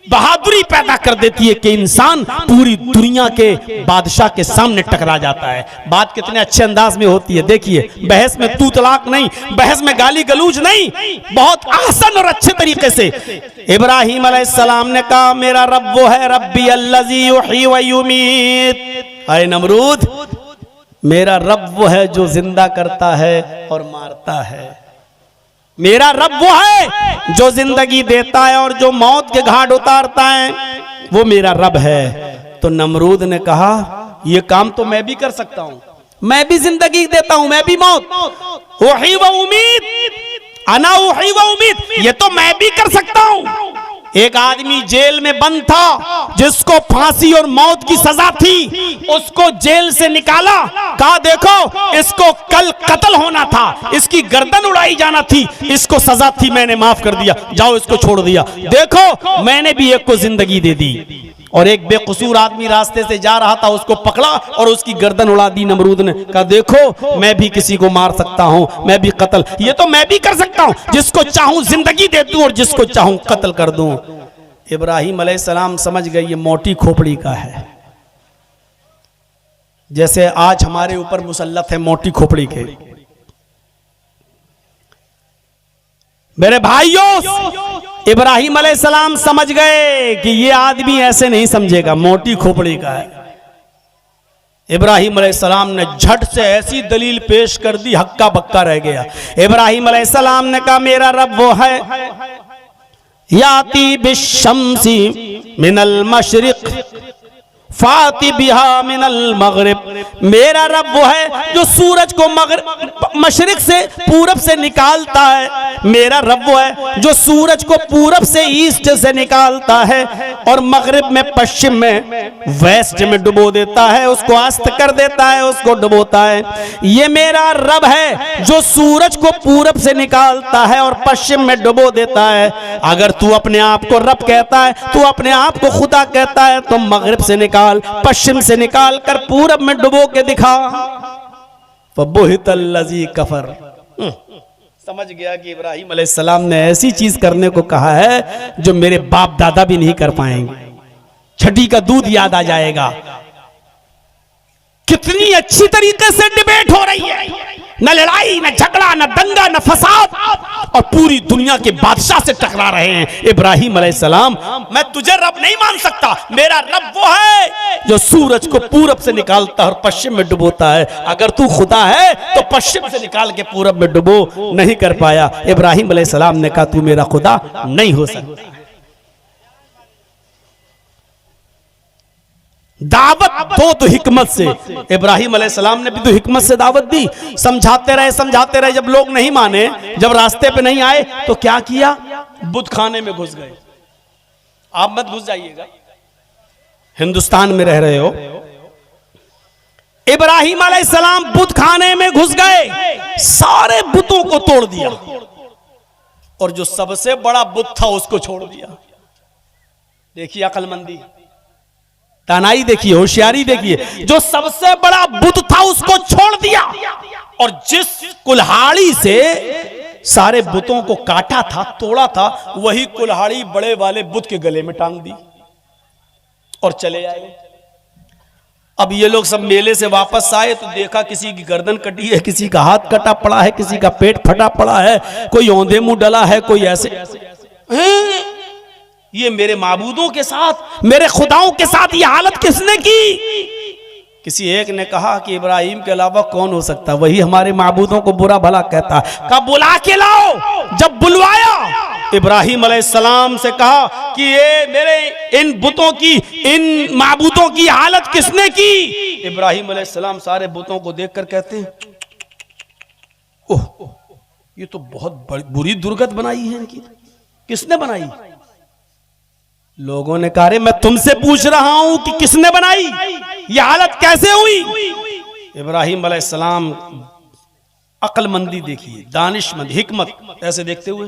बहादुरी पैदा कर देती है कि इंसान पूरी दुनिया के बादशाह के सामने टकरा जाता है। बात कितने अच्छे अंदाज में होती है, देखिए, बहस में तू तलाक नहीं, बहस में गाली गलूज नहीं, बहुत आसान और अच्छे तरीके से इब्राहिम अलैहिस्सलाम ने कहा मेरा रब वो है, रब्बी अल्लज़ी युही व युमीत। अरे नमरूद, मेरा रब वो है जो जिंदा करता है और मारता है, मेरा रब वो है जो जिंदगी देता है और जो मौत के घाट उतारता है, वो मेरा रब है। तो नमरूद ने कहा ये काम तो मैं भी कर सकता हूं, मैं भी जिंदगी देता हूं, मैं भी मौत, उही व उम्मीद, अना उही व उम्मीद, ये तो मैं भी कर सकता हूं। एक आदमी जेल में बंद था जिसको फांसी और मौत की सजा थी, उसको जेल से निकाला, कहा देखो इसको कल कत्ल होना था, इसकी गर्दन उड़ाई जाना थी, इसको सजा थी, मैंने माफ कर दिया, जाओ इसको छोड़ दिया। देखो मैंने भी एक को जिंदगी दे दी। और एक बेकसूर आदमी रास्ते से जा रहा था, उसको पकड़ा और उसकी गर्दन उड़ा दी नमरूद ने, कहा देखो मैं भी किसी को मार सकता हूं, मैं भी कत्ल, ये तो मैं भी कर सकता हूं, जिसको चाहूं जिंदगी दे दूं और जिसको चाहूं कत्ल कर दूं। इब्राहिम अलैहिस्सलाम समझ गए ये मोटी खोपड़ी का है, जैसे आज हमारे ऊपर मुसल्लत है मोटी खोपड़ी के। मेरे भाइयों, इब्राहिम अलैहिस्सलाम समझ गए कि ये आदमी ऐसे नहीं समझेगा, मोटी खोपड़ी का है। इब्राहिम अलैहिस्सलाम ने झट से ऐसी दलील पेश कर दी, हक्का बक्का रह गया। इब्राहिम अलैहिस्सलाम ने कहा मेरा रब वो है, याती बिश्शम्सी मिनल मशरिक फाती बिहा मिनल मगरिब, मेरा रब वो है जो सूरज को मशरिक से पूरब से निकालता है, मेरा रब वो है जो सूरज को पूरब से ईस्ट से निकालता है और मगरिब में पश्चिम में वेस्ट में डुबो देता है, उसको अस्त कर देता है, उसको डुबोता है। ये मेरा रब है जो सूरज को पूरब से निकालता है और पश्चिम में डुबो देता है। अगर तू अपने आप को रब कहता है, तू अपने आप को खुदा कहता है, तो मगरिब से निकाल, पश्चिम से निकाल कर पूरब में डुबो के दिखा। फबुहितल्लज़ी कफर। समझ गया कि इब्राहिम अलैहिस्सलाम ने ऐसी चीज करने को कहा है जो मेरे बाप दादा भी नहीं कर पाएंगे, छठी का दूध याद आ जाएगा। कितनी अच्छी तरीके से डिबेट हो रही है, न लड़ाई, न झगड़ा, न दंगा, न फसाद, और पूरी दुनिया के बादशाह से टकरा रहे हैं। इब्राहिम अलैहिस्सलाम, मैं तुझे रब नहीं मान सकता, मेरा रब वो है जो सूरज को पूरब से निकालता है और पश्चिम में डुबोता है। अगर तू खुदा है तो पश्चिम से निकाल के पूरब में डुबो, नहीं कर पाया। इब्राहिम अलैहिस्सलाम ने कहा तू मेरा खुदा नहीं हो सकता। दावत दो तो हिकमत से, इब्राहिम अलैहिस्सलाम ने भी तो हिकमत से दावत दी, समझाते रहे, जब लोग नहीं माने, जब रास्ते पे नहीं आए तो क्या किया, बुत खाने में घुस गए। आप मत घुस जाइएगा, हिंदुस्तान में रह रहे हो। इब्राहिम अलैहिस्सलाम बुत खाने में घुस गए, सारे बुतों को तोड़ दिया और जो सबसे बड़ा बुत था उसको छोड़ दिया। देखिए अक्लमंदी, तानाई देखिए, होशियारी देखिए, जो सबसे बड़ा बुत था उसको छोड़ दिया और जिस कुल्हाड़ी से सारे बुतों को काटा था, तोड़ा था, वही कुल्हाड़ी बड़े वाले बुत के गले में टांग दी और चले आए। अब ये लोग सब मेले से वापस आए तो देखा किसी की गर्दन कटी है, किसी का हाथ कटा पड़ा है, किसी का पेट फटा पड़ा है, कोई औंधे मुंह डला है, कोई ऐसे। ये मेरे माबूदों के साथ, मेरे खुदाओं के साथ ये हालत किसने की? किसी एक ने कहा कि इब्राहिम के अलावा कौन हो सकता, वही हमारे माबूदों को बुरा भला कहता। कहा बुला के लाओ। जब बुलवाया, इब्राहिम अलैहिस्सलाम से कहा कि ये मेरे इन बुतों की, इन माबूदों की हालत किसने की? इब्राहिम अलैहिस्सलाम सारे बुतों को देखकर कहते हैं, ओह, ये तो बहुत बुरी दुर्गत बनाई है इनकी, किसने बनाई? लोगों ने कहा रे मैं तुमसे पूछ रहा हूं कि किसने बनाई, ये हालत कैसे हुई। इब्राहिम अलैहिस्सलाम अक्लमंदी देखिए, दानिशमंद, हिकमत, ऐसे देखते हुए,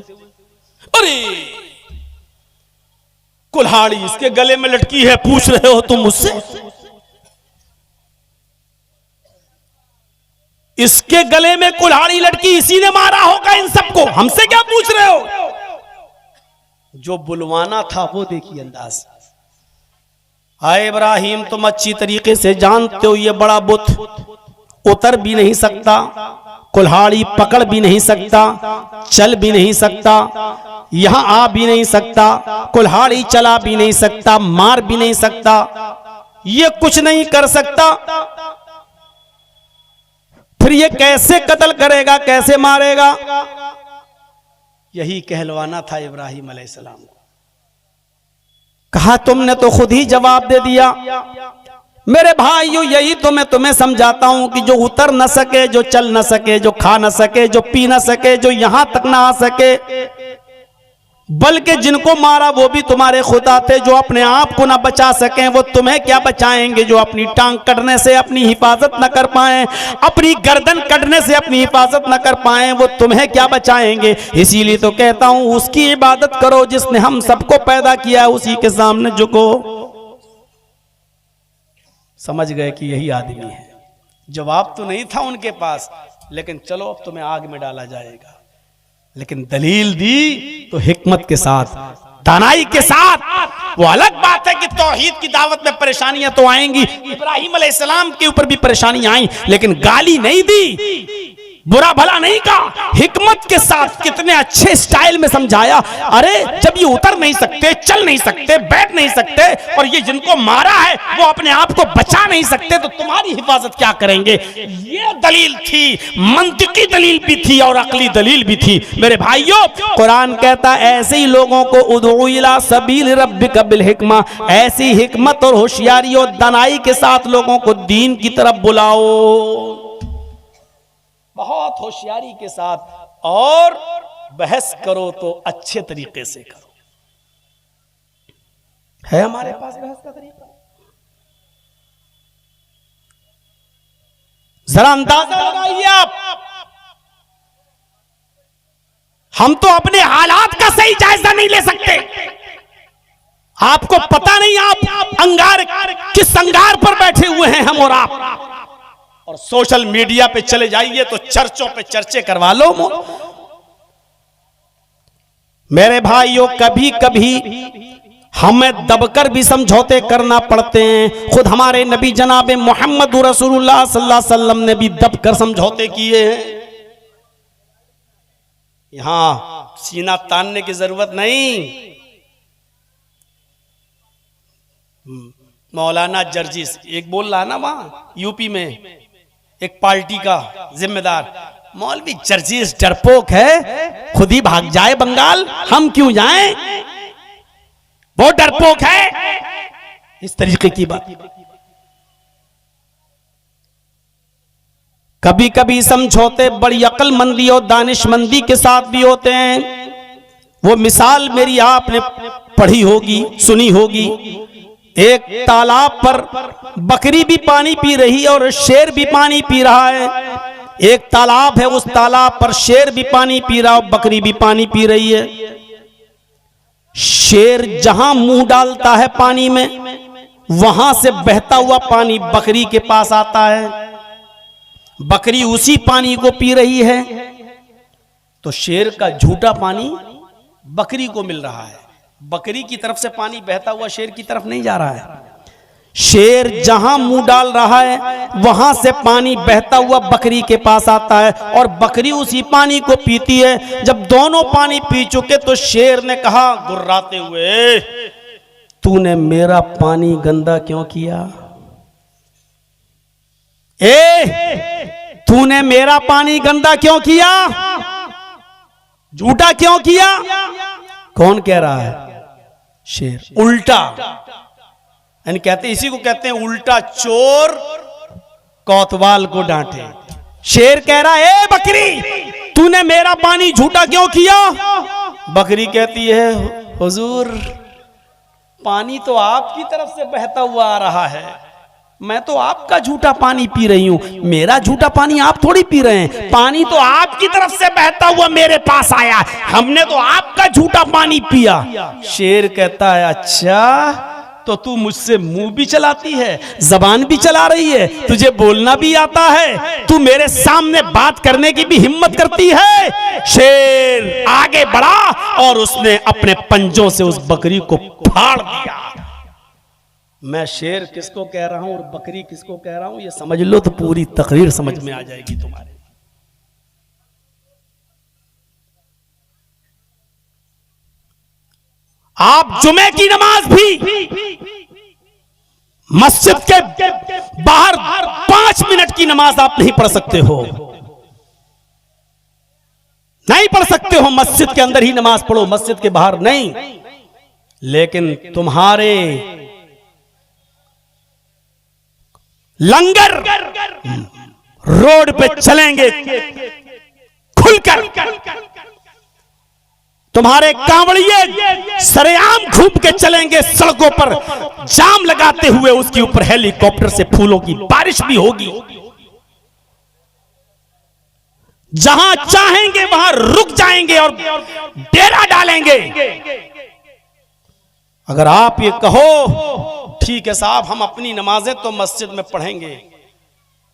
अरे कुल्हाड़ी इसके गले में लटकी है, पूछ रहे हो तुम मुझसे, इसके गले में कुल्हाड़ी लटकी, इसी ने मारा होगा इन सबको, हमसे क्या पूछ रहे हो। जो बुलवाना था वो देखिए अंदाज। हाय इब्राहिम तुम अच्छी तरीके से जानते हो ये बड़ा बुत उतर भी नहीं सकता, कुल्हाड़ी पकड़ भी नहीं सकता, चल भी नहीं सकता, यहां आ भी नहीं सकता, कुल्हाड़ी चला भी नहीं सकता, मार भी नहीं सकता, ये कुछ नहीं कर सकता, फिर ये कैसे कत्ल करेगा, कैसे मारेगा। यही कहलवाना था इब्राहिम अलैहिस्सलाम को। कहा तुमने तो खुद ही जवाब दे दिया। मेरे भाइयों यही तो मैं तुम्हें समझाता हूं कि जो उतर न सके, जो चल न सके, जो खा न सके, जो पी न सके, जो यहां तक ना आ सके, बल्कि जिनको मारा वो भी तुम्हारे खुदा थे। जो अपने आप को ना बचा सकें वो तुम्हें क्या बचाएंगे। जो अपनी टांग कटने से अपनी हिफाजत न कर पाए, अपनी गर्दन कटने से अपनी हिफाजत न कर पाए, वो तुम्हें क्या बचाएंगे। इसीलिए तो कहता हूं उसकी इबादत करो जिसने हम सबको पैदा किया, उसी के सामने झुको। समझ गए कि यही आदमी है। जवाब तो नहीं था उनके पास, लेकिन चलो अब तुम्हें आग में डाला जाएगा। लेकिन दलील दी तो हिकमत के साथ, दानाई के साथ। वो अलग बात है कि तौहीद की दावत में परेशानियां तो आएंगी, इब्राहिम अलैहिस्सलाम के ऊपर भी परेशानियां आई, लेकिन गाली नहीं दी, बुरा भला नहीं कहा, हिकमत के साथ कितने अच्छे स्टाइल में समझाया। अरे जब ये उतर नहीं सकते, चल नहीं सकते, बैठ नहीं सकते, और ये जिनको मारा है वो अपने आप को बचा नहीं सकते, तो तुम्हारी हिफाजत क्या करेंगे। ये दलील थी, मंतिकी दलील भी थी और अकली दलील भी थी। मेरे भाइयों कुरान कहता ऐसे ही लोगों को उदउ इला सबील रब्बिका बिल हिकमा, ऐसी हिकमत और होशियारी और दानाई के साथ लोगों को दीन की तरफ बुलाओ, बहुत होशियारी के साथ, और बहस करो तो अच्छे तरीके से करो। है हमारे पास बहस का तरीका? जरा अंदाजा लगाइए आप। हम तो अपने हालात का सही जायजा नहीं ले सकते। आपको पता नहीं आप अंगार किस अंगार पर बैठे हुए हैं, हम और आप। और सोशल मीडिया पे चले जाइए तो चर्चों पे चर्चे करवा लो। मेरे भाइयों कभी कभी हमें दबकर भी समझौते करना पड़ते हैं। खुद हमारे नबी जनाब मोहम्मद रसूलुल्लाह सल्लल्लाहु अलैहि वसल्लम ने भी दबकर समझौते किए हैं। यहां सीना तानने की जरूरत नहीं। मौलाना जर्जिस एक बोल रहा ना वहां यूपी में, एक पार्टी का जिम्मेदार, मौलवी जर्जिस डरपोक है, खुद ही भाग जाए बंगाल, हम क्यों जाएं, वो डरपोक है। इस तरीके की बात। कभी कभी समझौते बड़ी अक्लमंदी और दानिशमंदी के साथ भी होते हैं। वो मिसाल मेरी आपने पढ़ी होगी, सुनी होगी। एक तालाब पर बकरी भी पानी पी रही है और शेर भी पानी पी रहा है। एक तालाब है, उस तालाब पर शेर भी पानी पी रहा है और बकरी भी पानी पी रही है। शेर जहां मुंह डालता है पानी में, वहां से बहता हुआ पानी बकरी के पास आता है। बकरी उसी पानी को पी रही है, तो शेर का झूठा पानी बकरी को मिल रहा है। बकरी की तरफ से पानी बहता हुआ शेर की तरफ नहीं जा रहा है। शेर जहां मुंह डाल रहा है वहां से पानी बहता हुआ बकरी के पास आता है और बकरी उसी पानी को पीती है। जब दोनों पानी पी चुके तो शेर ने कहा गुर्राते हुए, तूने मेरा पानी गंदा क्यों किया। तूने मेरा पानी गंदा क्यों किया, झूठा क्यों किया। कौन कह रहा है, शेर। उल्टा यानी कहते, इसी को कहते हैं उल्टा चोर कोतवाल को डांटे। शेर कह रहा है, ए बकरी तूने मेरा पानी झूठा क्यों किया। बकरी कहती है, हुजूर पानी तो आपकी तरफ से बहता हुआ आ रहा है, मैं तो आपका झूठा पानी पी रही हूं, मेरा झूठा पानी आप थोड़ी पी रहे हैं। पानी तो आपकी तरफ से बहता हुआ मेरे पास आया, हमने तो आपका झूठा पानी पिया। शेर कहता है अच्छा तो तू मुझसे मुंह भी चलाती है, जबान भी चला रही है, तुझे बोलना भी आता है, तू मेरे सामने बात करने की भी हिम्मत करती है। शेर आगे बढ़ा और उसने अपने पंजों से उस बकरी को फाड़ दिया। मैं शेर किसको कह रहा हूं और बकरी किसको कह रहा हूं ये समझ लो तो पूरी तकरीर समझ में आ जाएगी तुम्हारे। आप जुमे की नमाज भी मस्जिद के बाहर 5 मिनट की नमाज आप नहीं पढ़ सकते हो, नहीं पढ़ सकते हो। मस्जिद के अंदर ही नमाज पढ़ो, मस्जिद के बाहर नहीं। लेकिन तुम्हारे लंगर रोड पे चलेंगे खुलकर, तुम्हारे कांवड़िए सरेआम घूम के चलेंगे सड़कों पर, जाम लगाते हुए उसके ऊपर हेलीकॉप्टर से फूलों की बारिश भी होगी। जहां चाहेंगे वहां रुक जाएंगे और डेरा डालेंगे। अगर आप ये कहो ठीक है साहब हम अपनी नमाजें तो मस्जिद में पढ़ेंगे,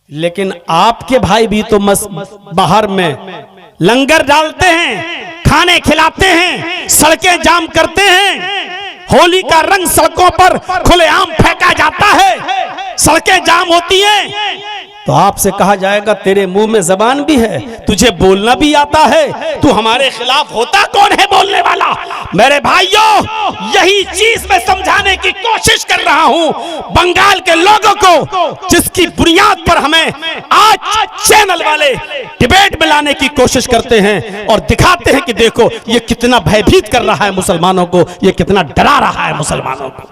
लेकिन आपके भाई भी तो बाहर में लंगर डालते हैं, खाने खिलाते हैं, सड़कें जाम करते हैं, होली का रंग सड़कों पर खुलेआम फेंका जाता है, सड़कें जाम होती हैं, तो आपसे कहा जाएगा तेरे मुंह में जबान भी है, तुझे बोलना भी आता है, तू हमारे खिलाफ होता कौन है बोलने वाला। मेरे भाइयों यही चीज मैं समझाने की कोशिश कर रहा हूं बंगाल के लोगों को, जिसकी बुनियाद पर हमें आज चैनल वाले डिबेट में लाने की कोशिश करते हैं और दिखाते हैं कि देखो ये कितना भयभीत कर रहा है मुसलमानों को, ये कितना डरा रहा है मुसलमानों को।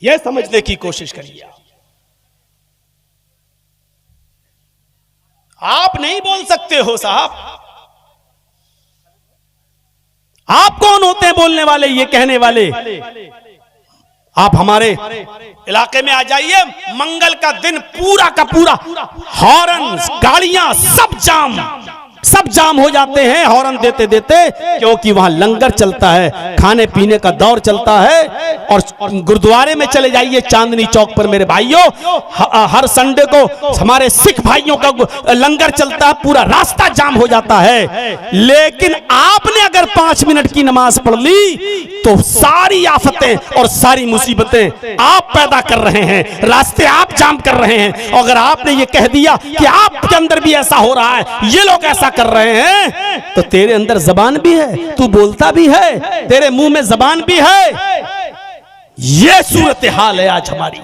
यह समझने की कोशिश करिए। आप नहीं बोल सकते हो साहब, आप कौन होते हैं बोलने वाले, ये कहने वाले। आप हमारे इलाके में आ जाइए, मंगल का दिन पूरा का पूरा हॉर्न, गाड़ियां सब जाम हो जाते हैं हॉर्न देते देते, क्योंकि वहां लंगर चलता है, खाने पीने का दौर चलता है। और गुरुद्वारे में चले जाइए चांदनी चौक पर मेरे भाइयों, हर संडे को हमारे सिख भाइयों का लंगर चलता है, पूरा रास्ता जाम हो जाता है। लेकिन आपने अगर 5 मिनट की नमाज पढ़ ली तो सारी आफतें और सारी मुसीबतें आप पैदा कर रहे हैं, रास्ते आप जाम कर रहे हैं। अगर आपने ये कह दिया कि आपके अंदर भी ऐसा हो रहा है, ये लोग ऐसा कर रहे हैं, तो तेरे अंदर जबान भी है, तू बोलता भी है, तेरे मुंह में जबान भी है। ये सूरत हाल है आज हमारी।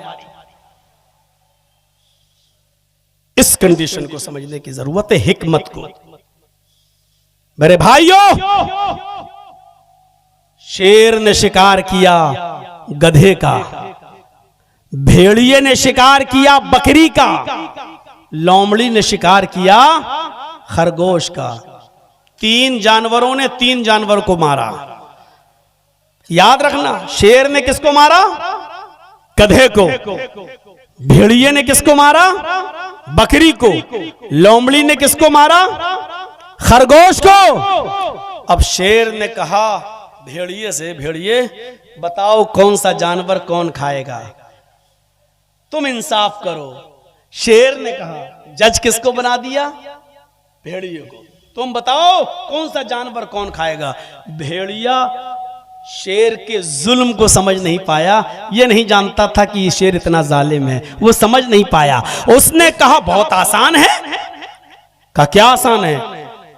इस कंडीशन को समझने की जरूरत है, हिकमत को। मेरे भाइयों, शेर ने शिकार किया गधे का, भेड़िए ने शिकार किया बकरी का, लोमड़ी ने शिकार किया खरगोश का। 3 जानवरों ने 3 जानवर को मारा। याद रखना, शेर ने किसको मारा? गधे को। भेड़िए ने किसको मारा? बकरी को। लोमड़ी ने किसको मारा? खरगोश को। अब शेर ने कहा भेड़िए से, भेड़िए बताओ कौन सा जानवर कौन खाएगा, तुम इंसाफ करो। शेर ने कहा, जज किसको बना दिया? भेड़िए को। तुम बताओ कौन सा जानवर कौन खाएगा। भेड़िया शेर के जुल्म को समझ नहीं पाया, ये नहीं जानता था कि ये शेर इतना जालिम है, वो समझ नहीं पाया। उसने कहा बहुत आसान है। कहा क्या आसान है?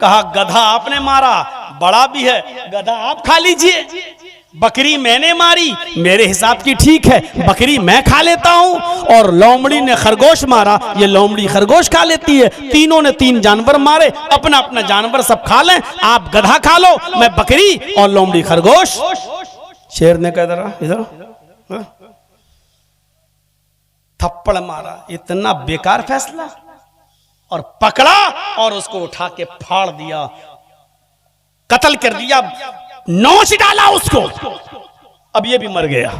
कहा गधा आपने मारा, बड़ा भी है, गधा आप खा लीजिए। बकरी मैंने मारी, मेरे हिसाब की ठीक है, बकरी मैं खा लेता हूं। और लोमड़ी ने खरगोश मारा, ये लोमड़ी खरगोश खा लेती है। तीनों ने 3 जानवर मारे, अपना अपना जानवर सब खा लें, आप गधा खा लो, मैं बकरी और लोमड़ी खरगोश। शेर ने कहा इधर थप्पड़ मारा, इतना बेकार फैसला, और पकड़ा और उसको उठा के फाड़ दिया, कत्ल कर दिया, नोच डाला उसको। अब ये भी मर गया।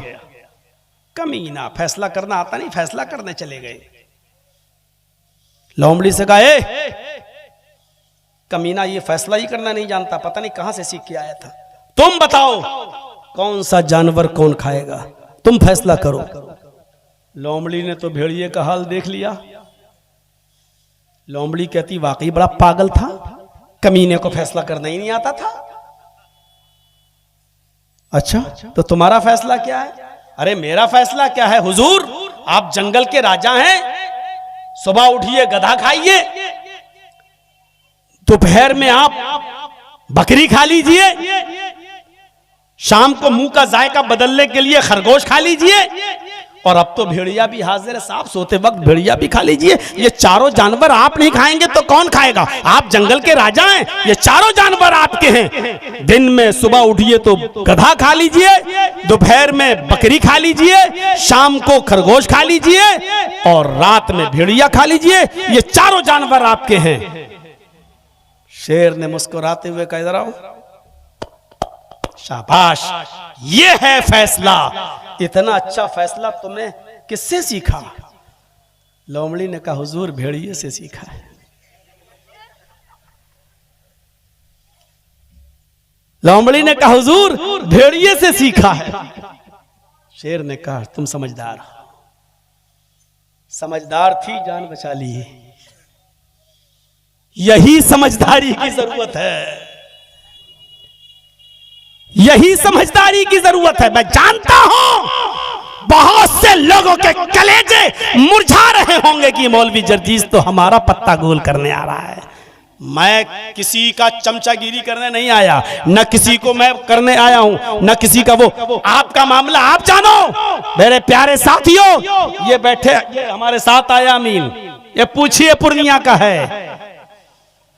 कमीना, फैसला करना आता नहीं, फैसला करने चले गए। लोमड़ी से कहा, ए कमीना, ये फैसला ही करना नहीं जानता, पता नहीं कहां से सीख के आया था। तुम बताओ कौन सा जानवर कौन खाएगा, तुम फैसला करो। लोमड़ी ने तो भेड़िए का हाल देख लिया। लोमड़ी कहती, वाकई बड़ा पागल था, कमीने को फैसला करना ही नहीं आता था। अच्छा, तो तुम्हारा फैसला क्या है? अरे मेरा फैसला क्या है हुजूर, आप जंगल के राजा हैं, सुबह उठिए गधा खाइए, दोपहर में आप बकरी खा लीजिए, शाम को मुंह का जायका बदलने के लिए खरगोश खा लीजिए, और अब तो भेड़िया भी हाजिर है साहब, सोते वक्त भेड़िया भी खा लीजिए। ये चारों जानवर आप नहीं खाएंगे तो कौन खाएगा? आप जंगल के राजा हैं, ये चारों जानवर आपके हैं। दिन में सुबह उठिए तो गधा खा लीजिए, दोपहर में बकरी खा लीजिए, शाम को खरगोश खा लीजिए, और रात में भेड़िया खा लीजिए। ये चारों जानवर आपके हैं। शेर ने मुस्कुराते हुए कहा, इधर आओ। शाबाश, ये है फैसला। इतना अच्छा फैसला तुमने किससे सीखा? लोमड़ी ने कहा, हुजूर भेड़िए से सीखा है। लोमड़ी ने कहा, हुजूर भेड़िए से सीखा है। शेर ने कहा, तुम समझदार हो। समझदार थी, जान बचा ली। यही समझदारी की जरूरत है, यही समझदारी की जरूरत है। मैं जानता हूं बहुत से लोगों के कलेजे मुरझा रहे होंगे कि मौलवी जर्जीस तो हमारा पत्ता गोल करने आ रहा है। मैं किसी का चमचागिरी करने नहीं आया, न किसी को मैं करने आया हूं, न किसी का वो। आपका मामला आप जानो। मेरे प्यारे साथियों, ये बैठे, ये हमारे साथ आया अमीन, ये पूछिए पूर्णिया का है।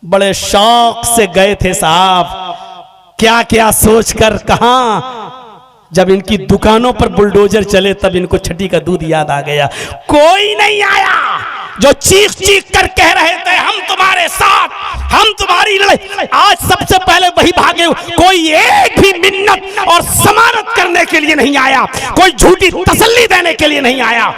बड़े शौक से गए थे साहब, क्या क्या सोचकर, कहां। जब इनकी दुकानों पर बुलडोजर चले तब इनको छठी का दूध याद आ गया। कोई नहीं आया जो चीख चीख कर कह रहे थे हम तुम्हारे साथ, हम तुम्हारी लड़ाई। आज सबसे पहले वही भागे। कोई एक भी मिन्नत और जमानत करने के लिए नहीं आया, कोई झूठी तसल्ली देने के लिए नहीं आया।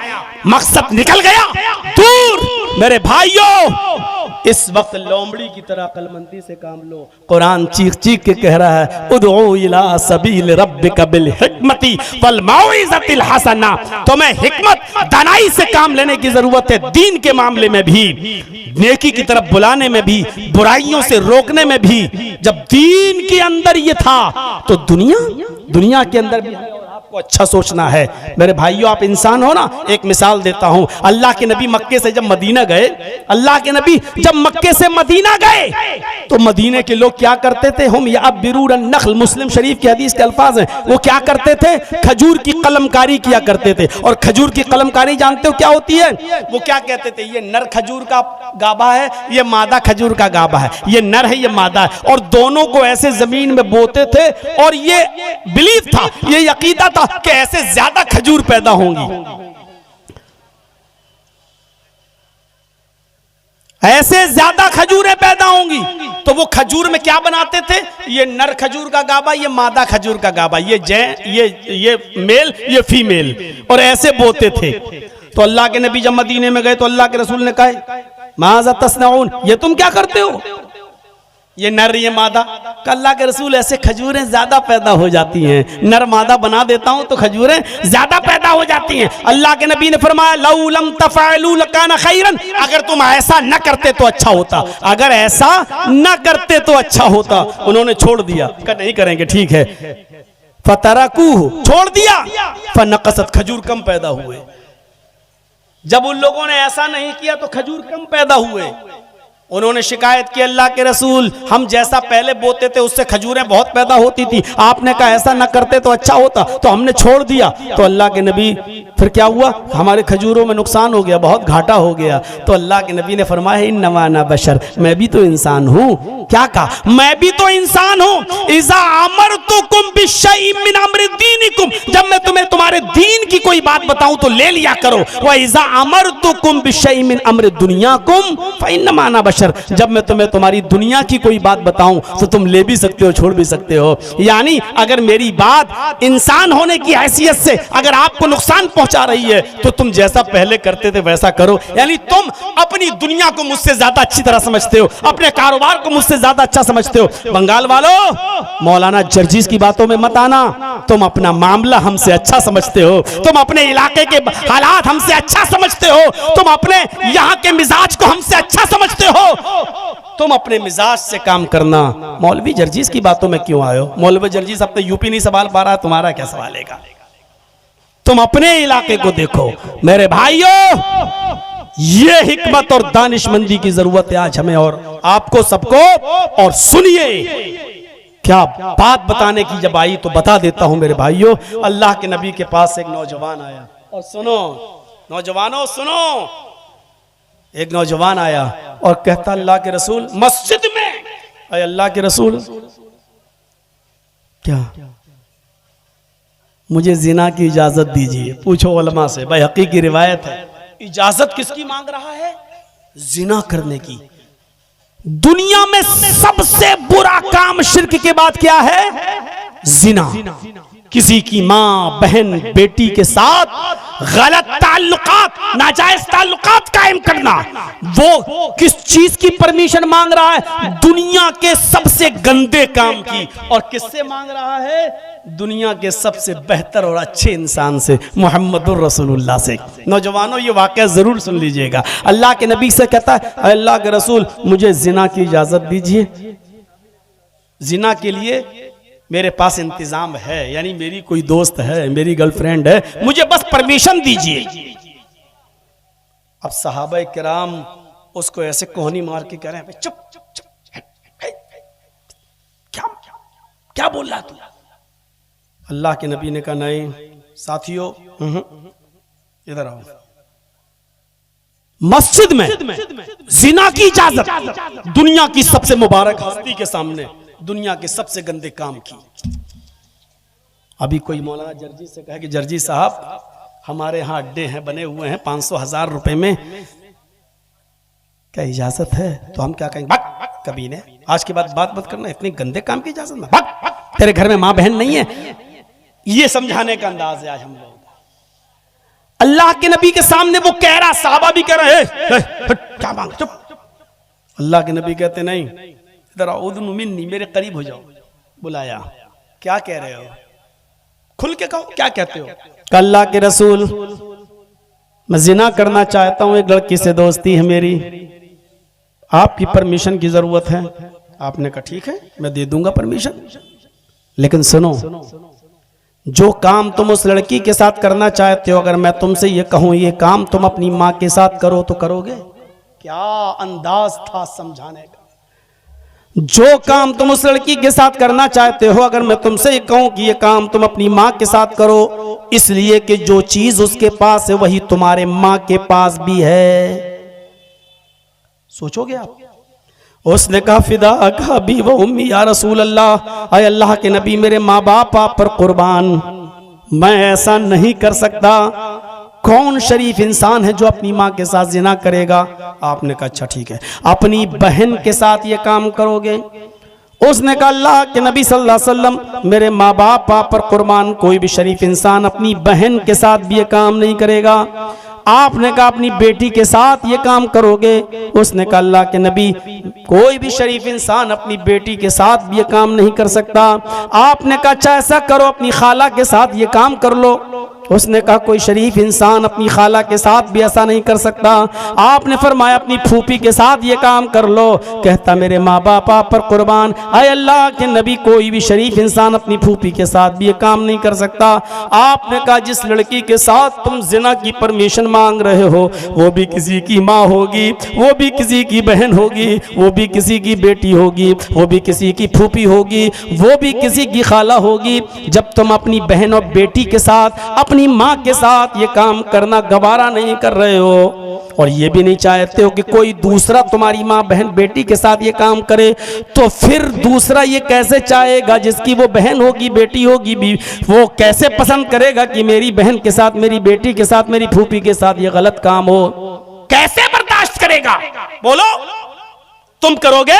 मकसद निकल गया दूर। मेरे भाइयों, इस वक्त लोमड़ी की तरह अक्लमंदी से काम लो। कुरान चीख चीख के कह रहा है, उदउ इला सबील रब्बिका बिल हिकमति वल मौइज़तिल हसना। तुम्हें हिकमत, दानाई से काम लेने की जरूरत है। दीन के मामले में भी, नेकी की तरफ बुलाने में भी, बुराइयों से रोकने में भी। जब दीन के अंदर ये था तो दुनिया के अंदर भी आपको अच्छा सोचना है। मेरे भाइयों, आप इंसान हो ना। एक मिसाल देता हूं। अल्लाह के नबी मक्के से जब मदीना गए, अल्लाह के नबी जब मक्के से मदीना गए तो मदीने के लोग क्या करते थे? हम या बिरूर नखल, मुस्लिम शरीफ की हदीस के अल्फाज हैं। वो क्या करते थे? खजूर की कलमकारी किया करते थे। और खजूर की कलमकारी जानते हो क्या होती है? वो क्या कहते थे? ये नर खजूर का गाभा है, ये मादा खजूर का गाभा है। ये नर है, ये मादा है। और दोनों को ऐसे जमीन में बोते थे। और ये बिलीफ था, ये अकीदा था कि ऐसे ज्यादा खजूर पैदा होंगी, ऐसे ज्यादा खजूरें पैदा होंगी। तो वो खजूर में क्या बनाते थे? ये नर खजूर का गाभा, ये मादा खजूर का गाभा, ये मेल, ये फीमेल, और ऐसे बोते थे। तो अल्लाह के नबी जब मदीने में गए तो अल्लाह के रसूल ने कहा, माज़ा तस्नऊन, ये तुम क्या करते हो? ये नर, ये मादा। अल्लाह के रसूल, ऐसे खजूरें ज्यादा पैदा हो जाती हैं, नर मादा बना देता हूं तो खजूरें ज्यादा पैदा हो जाती हैं। अल्लाह के नबी ने फरमाया, लौ लम तफअलू लकान खैरन, अगर तुम ऐसा न करते तो अच्छा होता, अगर ऐसा न करते तो अच्छा होता। उन्होंने छोड़ दिया, कहा नहीं करेंगे, ठीक है। फतरकूहु, छोड़ दिया। फनक़सत, खजूर कम पैदा हुए। जब उन लोगों ने ऐसा नहीं किया तो खजूर कम पैदा हुए। उन्होंने शिकायत की, अल्लाह के रसूल, हम जैसा पहले बोते थे उससे खजूरें बहुत पैदा होती थी, आपने कहा ऐसा ना करते तो अच्छा होता, तो हमने छोड़ दिया। तो अल्लाह के नबी, फिर क्या हुआ? हमारे खजूरों में नुकसान हो गया, बहुत घाटा हो गया। तो अल्लाह के नबी ने फरमाया, इन्नमा अना बशर, मैं भी तो इंसान हूँ। क्या कहा? मैं भी तो इंसान हूँ। इज़ा अमरतुकुम बिशैइन मिन अम्रि दीनिकुम, जब मैं तुम्हें तुम्हारे दीन की कोई बात बताऊं तो ले लिया करो। व इज़ा अमरतुकुम बिशैइन मिन अम्रि दुनियाकुम फइन्नमा अना बशर, बशर, जब मैं तुम्हें तुम्हारी दुनिया की कोई बात बताऊं तो तुम ले भी सकते हो, छोड़ भी सकते हो। यानी अगर मेरी बात इंसान होने की हैसियत से अगर आपको नुकसान पहुंचा रही है तो तुम जैसा पहले करते थे वैसा करो। यानी तुम अपनी दुनिया को मुझसे ज्यादा अच्छी तरह समझते हो, अपने कारोबार को मुझसे ज्यादा अच्छा समझते हो। बंगाल वालों, मौलाना जर्जीस की बातों में मत आना। तुम अपना मामला हमसे अच्छा समझते हो, तुम अपने इलाके के हालात हमसे अच्छा समझते हो, तुम अपने यहाँ के मिजाज को हमसे अच्छा समझते हो। तुम अपने मिजाज से काम करना। मौलवी जर्जीस की बातों में क्यों आए हो? मौलवी जर्जीस अब तो यूपी नहीं संभाल पा रहा, तुम्हारा क्या सवाल है? तुम अपने इलाके को देखो। मेरे भाइयों, ये हिकमत और दानिशमंदी की जरूरत है आज हमें और आपको सबको। और सुनिए, क्या बात बताने की जब आई तो बता देता हूं मेरे भाइयों। अल्लाह के नबी के पास एक नौजवान आया, और सुनो नौजवानों सुनो, एक नौजवान आया और कहता, अल्लाह के रसूल मस्जिद में। अरे अल्लाह के रसूल, क्या मुझे जिना की इजाजत दीजिए। पूछो उलमा से, भाई हकीकी रिवायत है, इजाजत किसकी मांग रहा है? जिना करने की। दुनिया में सबसे बुरा काम शिर्क के बाद क्या है? जिना। किसी की मां, बहन, बेटी के साथ गलत ताल्लुकात, नाजायज ताल्लुकात कायम करना। वो किस चीज की परमिशन मांग रहा है? दुनिया के सबसे गंदे काम की। और किससे मांग रहा है? दुनिया के सबसे बेहतर और अच्छे इंसान से, मुहम्मदुर रसूलुल्लाह से। नौजवानों, ये वाकया जरूर सुन लीजिएगा। अल्लाह के नबी से कहता है, अल्लाह के रसूल मुझे जिना की इजाजत दीजिए। जिना के लिए मेरे पास इंतजाम है, यानी मेरी कोई दोस्त है, मेरी गर्लफ्रेंड है, मुझे बस परमिशन दीजिए। अब सहाबा किराम उसको ऐसे कोहनी मार के कह रहे हैं, चुप चुप चुप, क्या क्या बोल रहा तू? अल्लाह के नबी ने कहा, नहीं साथियों, इधर आओ। मस्जिद में जिना की इजाजत दुनिया की सबसे मुबारक हस्ती के सामने, दुनिया के सबसे गंदे काम की। अभी कोई मौलाना जर्जी से कहे कि जर्जी साहब, हमारे यहाँ अड्डे हैं, बने हुए हैं 500,000 रुपए में, क्या इजाजत है? तो हम क्या कहेंगे, भाग कभी ने, आज के बाद बात मत करना, इतने गंदे काम की इजाजत ना, भाग, तेरे घर में माँ बहन नहीं है। ये समझाने का अंदाज है आज हम लोग। अल्लाह के नबी के सामने वो कह रहा, साहबा भी कह रहे हैं, क्या मांग, चुप। अल्लाह के नबी कहते, नहीं इधर आओ, उदनु मिन्नी, मेरे करीब हो जाओ। बुलाया, क्या कह रहे हो? खुल के कहो, क्या कहते हो? अल्लाह के रसूल, मैं जिना करना चाहता हूं, एक लड़की से दोस्ती है मेरी, आपकी परमिशन की जरूरत है। आपने कहा ठीक है, मैं दे दूंगा परमिशन, लेकिन सुनो, जो काम तुम उस लड़की के साथ करना चाहते हो, अगर मैं तुमसे ये कहूं ये काम तुम अपनी माँ के साथ करो तो करोगे? क्या अंदाज था समझाने का। जो काम तुम उस लड़की के साथ करना चाहते हो, अगर मैं तुमसे ये कहूं कि ये काम तुम अपनी माँ के साथ करो, इसलिए कि जो चीज उसके पास है वही तुम्हारे माँ के पास भी है। सोचोगे आप? उसने कहा, फिदा का भी वो उम्मी या रसूल अल्लाह, अय अल्लाह के नबी, मेरे माँ बाप आप पर कुर्बान, मैं ऐसा नहीं कर सकता। कौन शरीफ इंसान है जो अपनी माँ के साथ जिना करेगा? आपने कहा अच्छा ठीक है, अपनी बहन के साथ ये काम करोगे? उसने कहा, अल्लाह के नबी सल्लल्लाहु अलैहि वसल्लम, मेरे माँ बाप आप पर कुर्बान, कोई भी शरीफ इंसान अपनी बहन के साथ भी ये काम नहीं करेगा। आपने कहा, अपनी बेटी के साथ ये काम करोगे? उसने कहा, अल्लाह के नबी, कोई भी शरीफ इंसान अपनी बेटी के साथ भी ये काम नहीं कर सकता। आपने कहा, अच्छा ऐसा करो, अपनी खाला के साथ ये काम कर लो। उसने कहा, कोई शरीफ इंसान अपनी खाला के साथ भी ऐसा नहीं कर सकता। आपने फरमाया, अपनी फूफी के साथ ये काम कर लो। कहता, मेरे माँ बाप आप पर कुर्बान, आए अल्लाह के नबी, कोई भी शरीफ इंसान अपनी फूफी के साथ भी ये काम नहीं कर सकता। आपने कहा, जिस लड़की के साथ तुम जिना की परमिशन मांग रहे हो, वो भी किसी की माँ होगी, वो भी किसी की बहन होगी, वो भी किसी की बेटी होगी, वो भी किसी की फूफी होगी, वो भी किसी की खाला होगी। जब तुम अपनी बहन और बेटी के साथ, अपनी माँ के साथ ये काम करना गवारा नहीं कर रहे हो, और ये भी नहीं चाहते हो कि कोई दूसरा तुम्हारी माँ बहन बेटी के साथ ये काम करे, तो फिर दूसरा ये कैसे चाहेगा, जिसकी वो बहन होगी बेटी होगी भी, वो कैसे पसंद करेगा कि मेरी बहन के साथ, मेरी बेटी के साथ, मेरी फूफी के साथ ये गलत काम हो? कैसे बर्दाश्त करेगा? बोलो। तुम करोगे?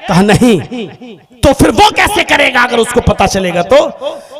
कहा नहीं। तो फिर वो कैसे करेगा अगर उसको पता चलेगा तो?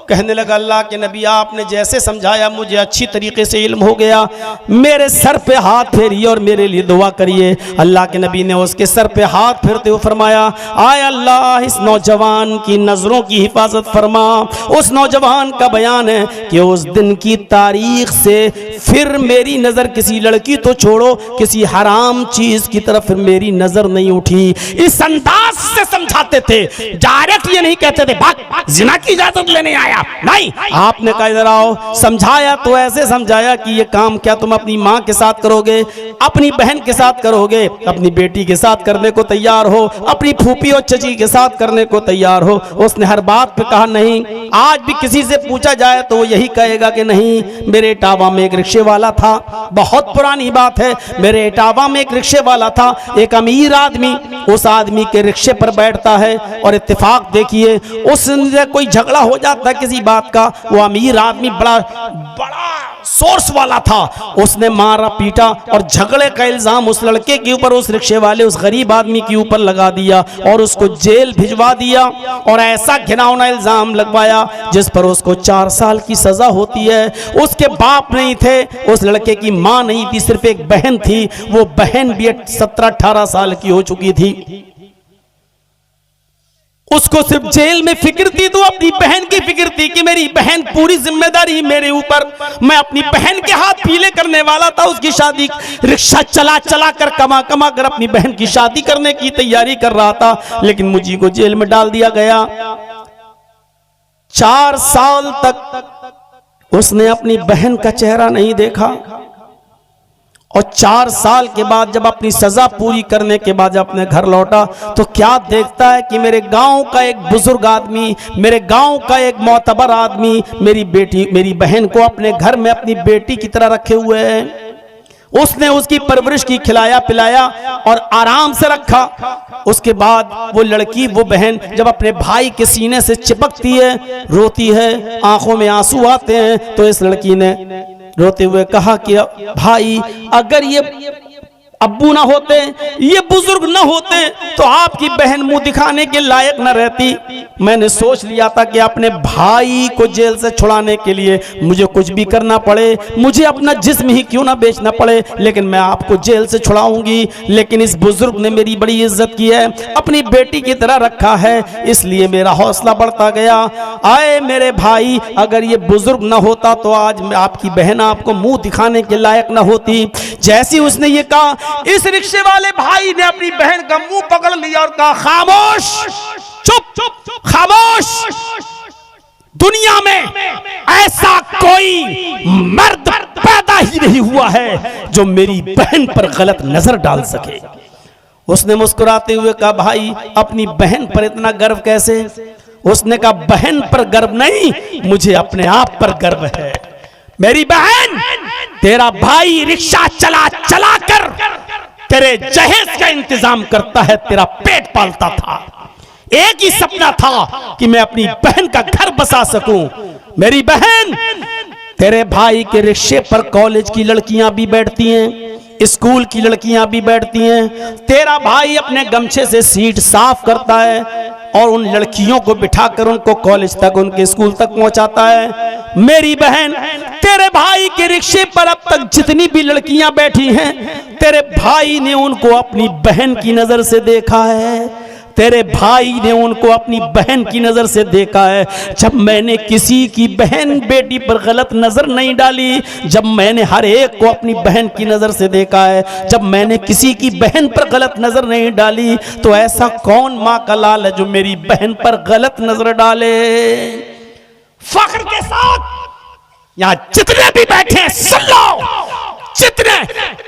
कहने लगा अल्लाह के नबी आपने जैसे समझाया मुझे अच्छी तरीके से इल्म हो गया, मेरे सर पे हाथ फेरिए और मेरे लिए दुआ करिए। अल्लाह के नबी ने उसके सर पे हाथ फेरते हुए फरमाया, आय अल्लाह इस नौजवान की नजरों की हिफाजत फरमा। उस नौजवान का बयान है कि उस दिन की तारीख से फिर मेरी नजर किसी लड़की तो छोड़ो किसी हराम चीज की तरफ मेरी नजर नहीं उठी। इस अंदाज से समझाते थे, डायरेक्ट ये नहीं कहते थे भाग जिना की इजाजत लेने आया, नहीं। आपने कहा इधर आओ, समझाया तो ऐसे समझाया कि ये काम क्या तुम अपनी माँ के साथ करोगे, अपनी बहन के साथ करोगे, अपनी बेटी के साथ करने को तैयार हो, अपनी फूफी और चची के साथ करने को तैयार हो। उसने हर बात पे कहा नहीं। आज भी किसी से पूछा जाए तो वो यही कहेगा कि नहीं। मेरे इटावा में एक रिक्शे वाला था, बहुत पुरानी बात है, मेरे इटावा में एक रिक्शे वाला था, एक अमीर आदमी उस आदमी के रिक्शे पर बैठता है और इत्तेफाक देखिए उससे कोई झगड़ा हो जाता है किसी बात का। वो अमीर आदमी बड़ा सोर्स वाला था, उसने मारा पीटा और झगड़े का इल्जाम उस लड़के के ऊपर, उस रिक्शे वाले उस गरीब आदमी के ऊपर लगा दिया और उसको जेल भिजवा दिया और ऐसा घिनौना इल्जाम लगवाया जिस पर उसको 4 साल की सजा होती है। उसके बाप नहीं थे, उस लड़के की मां नहीं थी, सिर्फ एक बहन थी। वो बहन भी 17-18 साल की हो चुकी थी। उसको सिर्फ जेल में फिक्र थी तो अपनी बहन की फिक्र थी कि मेरी बहन, पूरी जिम्मेदारी मेरे ऊपर। मैं अपनी बहन के हाथ पीले करने वाला था, उसकी शादी रिक्शा चला चला कर कमा कमा कर अपनी बहन की शादी करने की तैयारी कर रहा था, लेकिन मुझे को जेल में डाल दिया गया। 4 साल तक उसने अपनी बहन का चेहरा नहीं देखा और 4 साल के बाद जब अपनी सजा पूरी करने के बाद जब अपने घर लौटा तो क्या देखता है कि मेरे गांव का एक बुजुर्ग आदमी, मेरे गांव का एक मोतबर आदमी मेरी बहन को अपने घर में अपनी बेटी की तरह रखे हुए है। उसने उसकी परवरिश की, खिलाया पिलाया और आराम से रखा। उसके बाद वो लड़की, वो बहन जब अपने भाई के सीने से चिपकती है, रोती है, आंखों में आंसू आते हैं, तो इस लड़की ने रोते हुए कहा कि भाई अगर ये अब्बू ना होते, ये बुजुर्ग ना होते तो आपकी बहन मुंह दिखाने के लायक न रहती। मैंने सोच लिया था कि अपने भाई को जेल से छुड़ाने के लिए मुझे कुछ भी करना पड़े, मुझे अपना जिस्म ही क्यों ना बेचना पड़े, लेकिन मैं आपको जेल से छुड़ाऊंगी। लेकिन इस बुजुर्ग ने मेरी बड़ी इज्जत की है, अपनी बेटी की तरह रखा है, इसलिए मेरा हौसला बढ़ता गया। आए मेरे भाई, अगर ये बुजुर्ग ना होता तो आज आपकी बहन आपको मुंह दिखाने के लायक ना होती। जैसी उसने ये कहा, इस रिक्शे वाले भाई ने अपनी बहन का मुंह पकड़ लिया और कहा, खामोश, चुप चुप खामोश। दुनिया में ऐसा कोई मर्द पैदा ही नहीं हुआ है जो मेरी बहन पर गलत नजर डाल सके। उसने मुस्कुराते हुए कहा, भाई अपनी बहन पर इतना गर्व कैसे? उसने कहा, बहन पर गर्व नहीं, मुझे अपने आप पर गर्व है। मेरी बहन, तेरा भाई रिक्शा चला चला कर तेरे जहेज का इंतजाम करता है, तेरा पेट पालता था। एक ही सपना था कि मैं अपनी बहन का घर बसा सकूं। मेरी बहन, तेरे भाई के रिक्शे पर कॉलेज की लड़कियां भी बैठती हैं, स्कूल की लड़कियां भी बैठती हैं। तेरा भाई अपने गमछे से सीट साफ करता है और उन लड़कियों को बिठाकर उनको कॉलेज तक, उनके स्कूल तक पहुंचाता है। मेरी बहन, तेरे भाई के रिक्शे पर अब तक जितनी भी लड़कियां बैठी हैं, तेरे भाई ने उनको अपनी बहन की नजर से देखा है। तेरे भाई ने उनको अपनी बहन की नजर से देखा है। जब मैंने किसी की बहन बेटी पर गलत नजर नहीं डाली, जब मैंने हर एक को अपनी बहन की नजर से देखा है, जब मैंने किसी की बहन पर गलत नजर नहीं डाली, तो ऐसा कौन माँ का लाल है जो मेरी बहन पर गलत नजर डाले? फख्र के साथ यहां जितने भी बैठे हैं सुन लो, जितने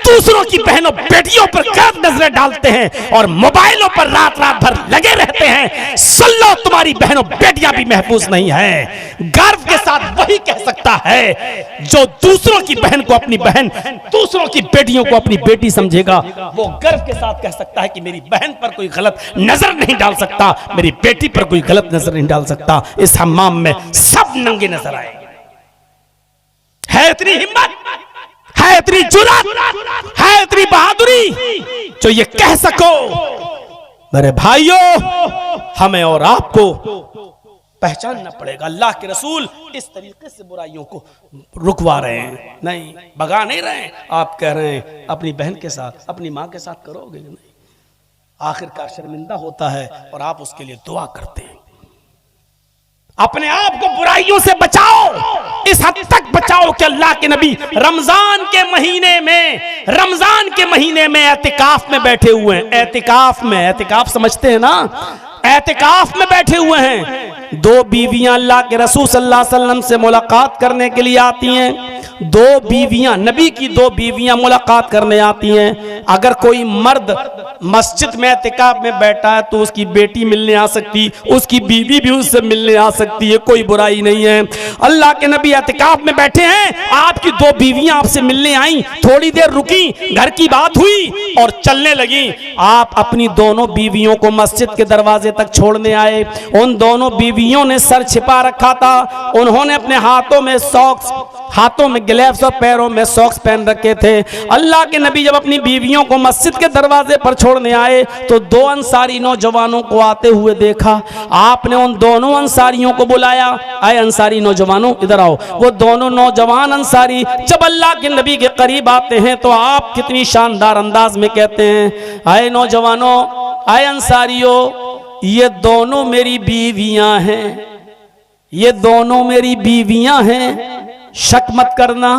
दूसरों की बहनों बेटियों पर गलत नजरें डालते हैं और मोबाइलों पर रात रात भर लगे रहते हैं, सुन लो, तुम्हारी बहनों बेटियां भी महफूज नहीं है। गर्व के साथ वही कह सकता है जो दूसरों की बहन को अपनी बहन, दूसरों की बेटियों को अपनी बेटी समझेगा, वो गर्व के साथ कह सकता है कि मेरी बहन पर कोई गलत नजर नहीं डाल सकता, मेरी बेटी पर कोई गलत नजर नहीं डाल सकता। इस हम्माम में सब नंगे नजर आएंगे। है इतनी हिम्मत, है इतनी जुर्रत, है इतनी बहादुरी जो ये कह सको मेरे भाइयों, हमें और आपको पहचानना पड़ेगा अल्लाह के रसूल इस तरीके से बुराइयों को रुकवा रहे हैं, नहीं भगा नहीं रहे हैं। आप कह रहे हैं अपनी बहन के साथ, अपनी माँ के साथ करोगे नहीं, आखिरकार शर्मिंदा होता है और आप उसके लिए दुआ करते हैं। अपने आप को बुराइयों से बचाओ, इस हद तक बचाओ कि अल्लाह के नबी रमजान के महीने में एतिकाफ में बैठे हुए हैं। एतिकाफ समझते हैं ना, एतिकाफ में बैठे हुए हैं। दो बीवियां अल्लाह के रसूल सल्लल्लाहु अलैहि वसल्लम से मुलाकात करने के लिए आती हैं। दो बीवियां, नबी की दो बीवियां मुलाकात करने आती हैं। अगर कोई मर्द मस्जिद में एतिकाफ में बैठा है तो उसकी बेटी मिलने आ सकती, उसकी बीवी भी उससे मिलने आ सकती है, कोई बुराई नहीं है। अल्लाह के नबी एतिकाफ में बैठे हैं, आपकी दो बीवियां आपसे मिलने आई, थोड़ी देर रुकी, घर की बात हुई और चलने लगी। आप अपनी दोनों बीवियों को मस्जिद के दरवाजे तक छोड़ने आए। उन दोनों बीवियों ने सर छिपा रखा था, उन्होंने अपने हाथों में सॉक्स, हाथों में ग्लव्स और पैरों में सॉक्स पहन रखे थे। अल्लाह के नबी जब अपनी बीवियों को मस्जिद के दरवाजे पर छोड़ने आए तो दो अंसारी नौजवानों को आते हुए देखा। आपने उन दोनों अंसारियों को बुलाया, आए अंसारी नौजवानों इधर आओ। वो दोनों नौजवान अंसारी जब अल्लाह के नबी के करीब आते हैं तो आप कितनी शानदार अंदाज में कहते हैं, आए नौजवानों, आए अंसारियों, ये दोनों मेरी बीवियां हैं, ये दोनों मेरी बीवियां हैं, शक मत करना।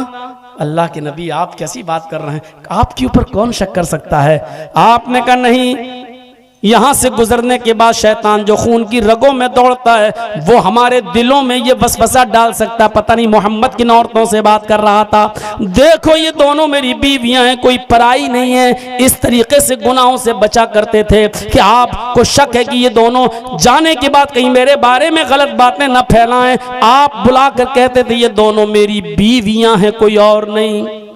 अल्लाह के नबी आप कैसी बात कर रहे हैं, आपके ऊपर कौन शक कर सकता है। आपने कहा नहीं, यहां से गुजरने के बाद शैतान जो खून की रगों में दौड़ता है वो हमारे दिलों में ये वसवसा डाल सकता है, पता नहीं मोहम्मद किन औरतों से बात कर रहा था। देखो ये दोनों मेरी बीवियां हैं, कोई पराई नहीं है। इस तरीके से गुनाहों से बचा करते थे कि आपको शक है कि ये दोनों जाने के बाद कहीं मेरे बारे में गलत बातें न फैलाएं। आप बुलाकर कहते थे ये दोनों मेरी बीवियां हैं, कोई और नहीं।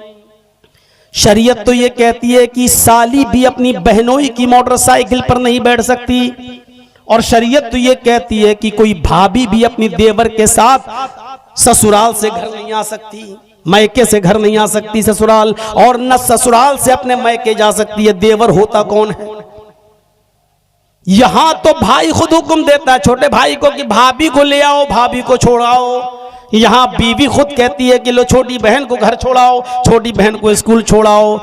शरीयत तो ये कहती है कि साली भी अपनी बहनोई की मोटरसाइकिल पर नहीं बैठ सकती, और शरीयत तो ये कहती है कि कोई भाभी भी अपनी देवर के साथ ससुराल से घर नहीं आ सकती, मैके से घर नहीं आ सकती ससुराल, और न ससुराल से अपने मैके जा सकती है। देवर होता कौन है? यहां तो भाई खुद हुक्म देता है छोटे भाई को कि भाभी को ले आओ, भाभी को छोड़ाओ। यहां बीवी खुद कहती है कि लो छोटी बहन को घर छोड़ाओ, छोटी बहन को स्कूल छोड़ाओ।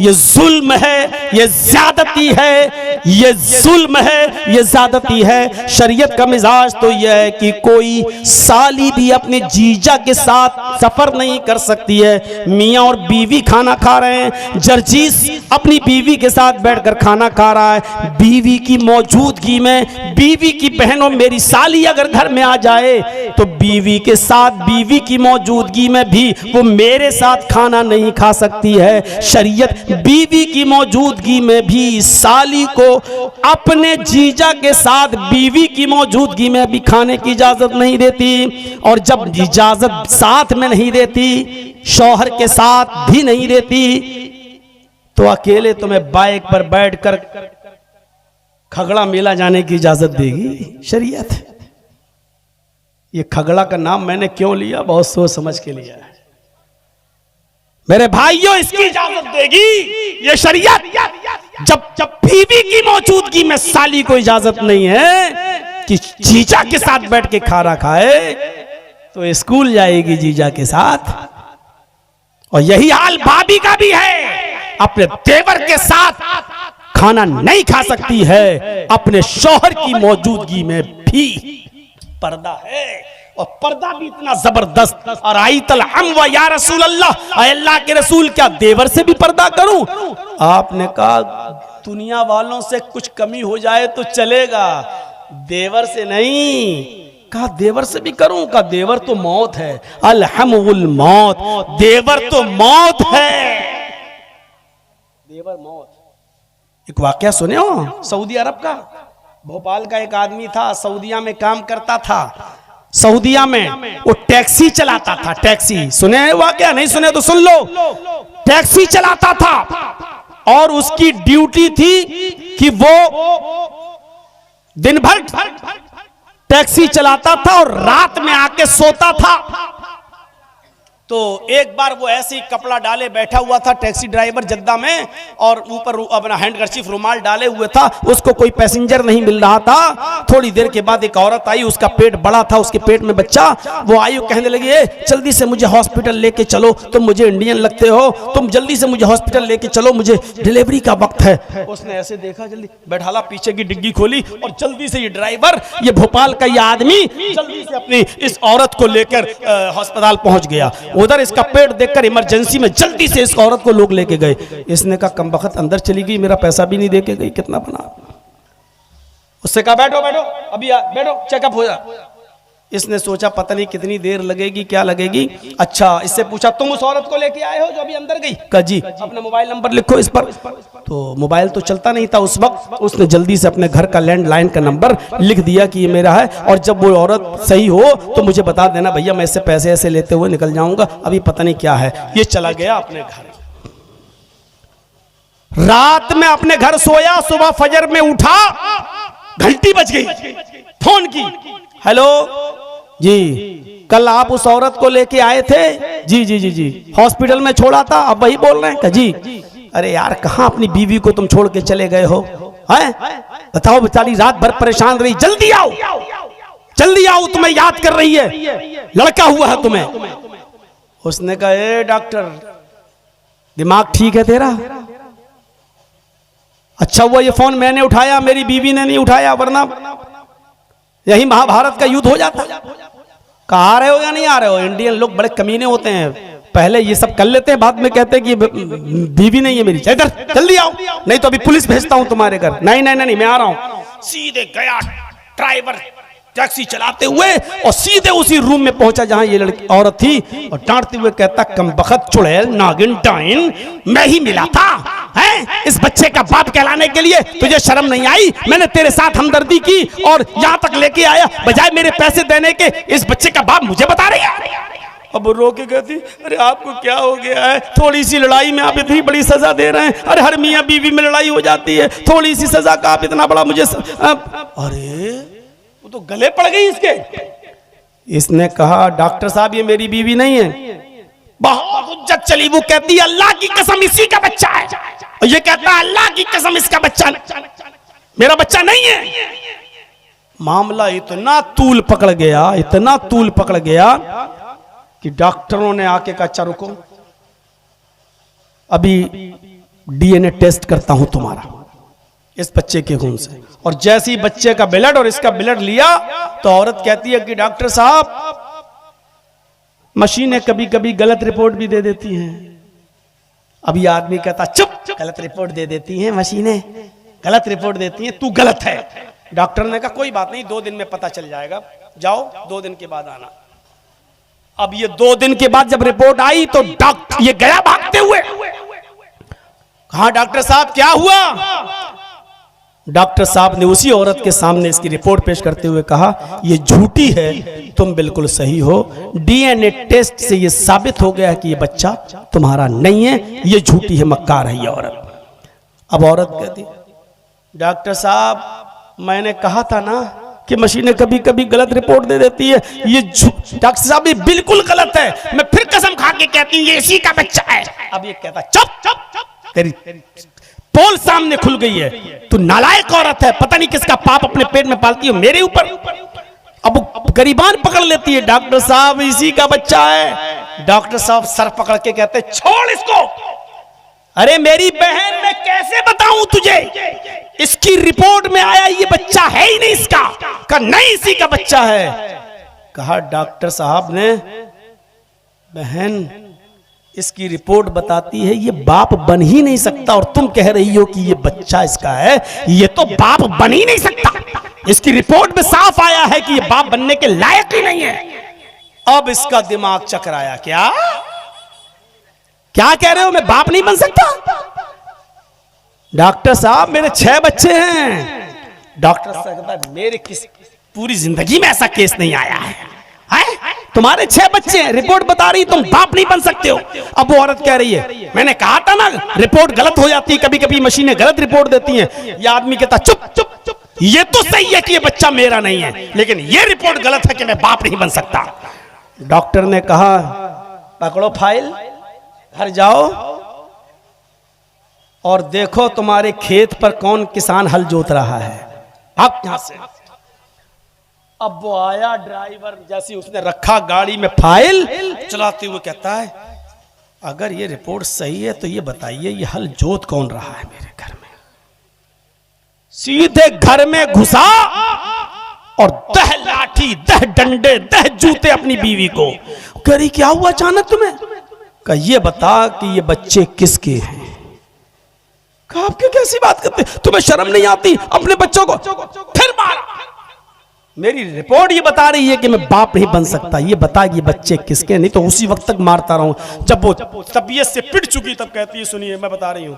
ये जुल्म है, ये ज्यादती है, ये जुल्म है, ये ज्यादती है। शरीयत का मिजाज तो यह है कि कोई साली भी अपने जीजा के साथ सफर नहीं कर सकती है। मियाँ और बीवी खाना खा रहे हैं, जर्जीस अपनी बीवी के साथ बैठकर खाना खा रहा है, बीवी की मौजूदगी में बीवी की बहनों मेरी साली अगर घर में आ जाए तो बीवी के साथ, बीवी की मौजूदगी में भी वो मेरे साथ खाना नहीं खा सकती है। शरीयत बीवी की मौजूदगी में भी साली को अपने जीजा के साथ बीवी की मौजूदगी में भी खाने की इजाजत नहीं देती, और जब इजाजत साथ में नहीं देती, शौहर के साथ भी नहीं देती, तो अकेले तुम्हें बाइक पर बैठकर खगड़ा मेला जाने की इजाजत देगी शरीयत। ये खगड़ा का नाम मैंने क्यों लिया, बहुत सोच समझ के लिया है मेरे भाइयों, इसकी इजाजत देगी ये शरीयत। जब बीवी की मौजूदगी में साली को इजाजत नहीं है कि जीजा के साथ बैठ के खाना खाए, तो स्कूल जाएगी जीजा के साथ। और यही हाल भाभी का भी है, अपने देवर के साथ खाना नहीं खा सकती है, अपने शौहर की मौजूदगी में भी पर्दा है, और पर्दा भी इतना जबरदस्त। और आई तल हम व या रसूल अल्लाह, अल्लाह के रसूल क्या देवर से भी पर्दा करूं? आपने कहा दुनिया वालों से कुछ कमी हो जाए तो चलेगा, देवर से नहीं। कहा देवर से भी करूं? कहा देवर तो मौत है, अलहमुल मौत, देवर तो मौत है, देवर मौत। एक वाकया सुने हो सऊदी अरब का? भोपाल का एक आदमी था, सऊदिया में काम करता था। सऊदिया में वो टैक्सी चलाता था। टैक्सी सुने हैं वाकया? नहीं सुने तो सुन लो। टैक्सी चलाता था और उसकी ड्यूटी थी कि वो दिन भर टैक्सी चलाता था और रात में आके सोता था। तो एक बार वो ऐसे ही कपड़ा डाले बैठा हुआ था टैक्सी ड्राइवर जद्दा में, और ऊपर अपना हैंडकरचीफ रुमाल डाले हुए था, उसको कोई पैसेंजर नहीं मिल रहा था। थोड़ी देर के बाद एक औरत आई, उसका पेट बड़ा था, उसके पेट में बच्चा। वो आई, कहने लगी, जल्दी से मुझे हॉस्पिटल लेके चलो, तुम मुझे इंडियन लगते हो, तुम जल्दी से मुझे हॉस्पिटल लेके चलो, मुझे डिलीवरी का वक्त है। उसने ऐसे देखा, जल्दी बैठाला, पीछे की डिग्गी खोली और जल्दी से ये ड्राइवर, ये भोपाल का ये आदमी जल्दी से अपनी इस औरत को लेकर अस्पताल पहुंच गया। उधर इसका पेट देखकर इमरजेंसी में जल्दी से इस औरत को लोग लेके गए। इसने कहा कमबख्त अंदर चली गई, मेरा पैसा भी नहीं देके गई, कितना बना। उससे कहा बैठो बैठो, अभी बैठो, चेकअप हो जा। इसने सोचा पता नहीं कितनी देर लगेगी, क्या लगेगी। अच्छा, इससे पूछा तुम उस औरत को लेके आए हो जो अभी अंदर गई? कहा जी। अपना मोबाइल नंबर लिखो इस पर। तो मोबाइल तो चलता नहीं था उस वक्त, उसने जल्दी से अपने घर का लैंडलाइन का नंबर लिख दिया कि ये मेरा है, और जब वो औरत सही हो तो मुझे बता देना भैया, मैं इससे पैसे ऐसे लेते हुए निकल जाऊंगा, अभी पता नहीं क्या है। ये चला गया अपने घर। रात में अपने घर सोया, सुबह फजर में उठा, घंटी बज गई, फोन की, हेलो जी, कल आप उस औरत को लेके आए थे? जी जी जी जी, हॉस्पिटल में छोड़ा था, अब वही बोल रहे हैं? जी। अरे यार, कहां अपनी बीवी को तुम छोड़ के चले गए हो? हैं? बताओ, बेचारी रात भर परेशान रही, जल्दी आओ, जल्दी आओ, तुम्हें याद कर रही है, लड़का हुआ है तुम्हें। उसने कहा, ए डॉक्टर, दिमाग ठीक है तेरा? अच्छा हुआ ये फोन मैंने उठाया, मेरी बीवी ने नहीं उठाया, वरना यही महाभारत का युद्ध हो जाता। कहा आ रहे हो या नहीं आ रहे हो? इंडियन लोग बड़े कमीने होते हैं, पहले ये सब कर लेते हैं, बाद में कहते हैं कि बीवी नहीं है मेरी, इधर जल्दी आओ, नहीं तो अभी पुलिस भेजता हूं तुम्हारे घर। नहीं नहीं नहीं, मैं आ रहा हूं। सीधे गया ड्राइवर टैक्सी चलाते हुए और सीधे उसी रूम में पहुंचा जहां ये लड़की औरत थी, और डांटते हुए कहता, कमबख्त, चुड़ैल, नागिन, डाइन, मैं ही मिला था हैं इस बच्चे का बाप कहलाने के लिए? तुझे शर्म नहीं आई? मैंने तेरे साथ हमदर्दी की और यहां तक लेके आया, बजाय मेरे पैसे देने के इस बच्चे का बाप मुझे बता रही है। अब रो के कहती, अरे आपको क्या हो गया है? थोड़ी सी लड़ाई में आप इतनी बड़ी सजा दे रहे हैं। अरे हर मियां बीवी में लड़ाई हो जाती है, थोड़ी सी सजा का आप इतना बड़ा मुझे अरे वो तो गले पड़ गई इसके। इसने कहा, डॉक्टर साहब ये मेरी बीवी नहीं है। बहुत हुज्जत चली, वो कहती है अल्लाह की कसम इसी का बच्चा है, और ये कहता है अल्लाह की कसम इसका बच्चा मेरा बच्चा नहीं है। मामला इतना तूल पकड़ गया, इतना तूल पकड़ गया कि डॉक्टरों ने आके कहा, अच्छा रुको, अभी डीएनए टेस्ट करता हूं तुम्हारा इस बच्चे के खून से। और जैसे ही बच्चे का ब्लड और इसका ब्लड लिया तो औरत कहती है कि डॉक्टर साहब, मशीनें कभी कभी गलत रिपोर्ट भी दे देती हैं। अभी आदमी कहता, चुप, गलत रिपोर्ट दे देती हैं मशीनें, गलत रिपोर्ट देती हैं, तू गलत है। डॉक्टर ने कहा कोई बात नहीं, 2 दिन में पता चल जाएगा, जाओ 2 दिन के बाद आना। अब ये 2 दिन के बाद जब रिपोर्ट आई तो डॉक्टर ये गया भागते हुए, कहा डॉक्टर साहब क्या हुआ? डॉक्टर साहब ने उसी औरत के सामने इसकी रिपोर्ट पेश करते हुए कहा, ये झूठी है, तुम बिल्कुल सही हो, डीएनए टेस्ट से ये साबित हो गया है कि ये बच्चा तुम्हारा नहीं है, ये झूठी है, मक्कार है ये औरत। अब औरत कहती, डॉक्टर साहब मैंने कहा था ना कि मशीनें कभी कभी गलत रिपोर्ट दे देती है, ये डॉक्टर साहब ये बिल्कुल गलत है, मैं फिर कसम खा के कहती हूँ ये इसी का बच्चा है। अब ये कहता, चुप चुप, तेरी पोल सामने खुल गई है, तू नालायक औरत है, पता नहीं किसका पाप अपने पेट में पालती हो मेरे ऊपर। अब गरीबान पकड़ लेती है, डॉक्टर साहब इसी का बच्चा है। डॉक्टर साहब सर पकड़ के कहते, छोड़ इसको। अरे मेरी बहन, मैं कैसे बताऊं तुझे, इसकी रिपोर्ट में आया ये बच्चा है ही नहीं इसका। कहा नहीं इसी का बच्चा है। कहा डॉक्टर साहब ने, बहन इसकी रिपोर्ट बताती है ये बाप बन ही नहीं सकता, और तुम कह रही हो कि ये बच्चा इसका है, ये तो बाप बन ही नहीं सकता, इसकी रिपोर्ट में साफ आया है कि ये बाप बनने के लायक ही नहीं है। अब इसका दिमाग चकराया, क्या क्या कह रहे हो, मैं बाप नहीं बन सकता? डॉक्टर साहब मेरे 6 बच्चे हैं। डॉक्टर साहब, मेरे पूरी जिंदगी में ऐसा केस नहीं आया है, तुम्हारे 6 बच्चे हैं, रिपोर्ट बता रही तुम बाप नहीं बन सकते हो। अब वो औरत कह रही है, मैंने कहा था ना रिपोर्ट गलत हो जाती है, कभी कभी मशीनें गलत रिपोर्ट देती हैं। ये आदमी कहता, चुप चुप चुप, ये तो सही है कि ये बच्चा मेरा नहीं है, लेकिन ये रिपोर्ट गलत है कि मैं बाप नहीं बन सकता। डॉक्टर ने कहा, पकड़ो फाइल, घर जाओ और देखो तुम्हारे खेत पर कौन किसान हल जोत रहा है। आप यहां से। अब वो आया ड्राइवर, जैसे उसने रखा गाड़ी में फाइल, चलाते हुए कहता है अगर ये रिपोर्ट सही है तो ये बताइए ये हल जोत कौन रहा है मेरे घर में। सीधे घर में घुसा और दह लाठी, दह डंडे, दह जूते अपनी बीवी को। कह रही क्या हुआ अचानक तुम्हें? कहा ये बता कि ये बच्चे किसके हैं। कहा आपके कैसी बात करते, तुम्हें शर्म नहीं आती? अपने बच्चों को फिर मारा। मेरी रिपोर्ट ये बता रही है कि मैं बाप नहीं बन सकता, ये बता ये बच्चे किसके, नहीं तो उसी वक्त तक मारता रहूं। जब वो तबीयत से पिट चुकी तब कहती है सुनिए मैं बता रही हूं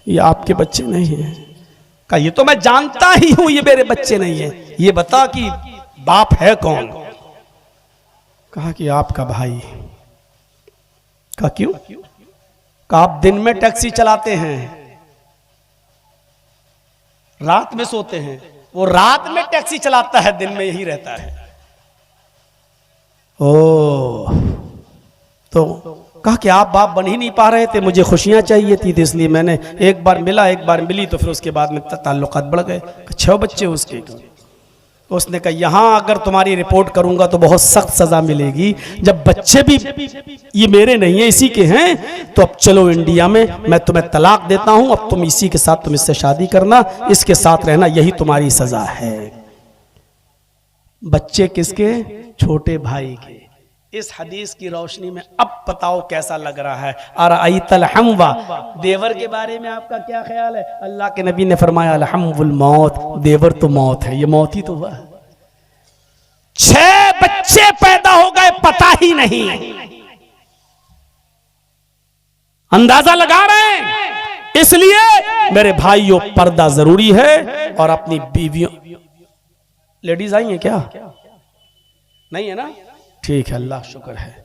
ये आपके बच्चे नहीं है। कहा ये तो मैं जानता ही हूं ये मेरे बच्चे नहीं है, ये बता कि बाप है कौन। कहा कि आपका भाई। कहा क्यों? कहा आप दिन में टैक्सी चलाते हैं, रात में सोते हैं। वो रात में टैक्सी चलाता है, दिन में यही रहता है। ओ तो कहा कि आप बाप बन ही नहीं पा रहे थे, मुझे खुशियां चाहिए थी, तो इसलिए मैंने एक बार मिला, एक बार मिली, तो फिर उसके बाद में ताल्लुकात बढ़ गए। 6 बच्चे उसके। तो उसने कहा यहां अगर तुम्हारी रिपोर्ट करूंगा तो बहुत सख्त सजा मिलेगी, जब बच्चे भी ये मेरे नहीं है इसी के हैं, तो अब चलो इंडिया में मैं तुम्हें तलाक देता हूं, अब तुम इसी के साथ, तुम इससे शादी करना, इसके साथ रहना, यही तुम्हारी सजा है। बच्चे किसके? छोटे भाई के। इस हदीस की रोशनी में अब बताओ कैसा लग रहा है। अरअयतल हमवा, देवर के बारे में आपका क्या ख्याल है? अल्लाह के नबी ने फरमाया अलहमुल मौत, देवर तो मौत है, ये मौत ही तो हुआ। 6 बच्चे पैदा हो गए पता ही नहीं। अंदाजा लगा रहे हैं। इसलिए मेरे भाइयों पर्दा जरूरी है और अपनी बीवियों। लेडीज आई हैं क्या? नहीं है ना? ठीक है, अल्लाह शुक्र है।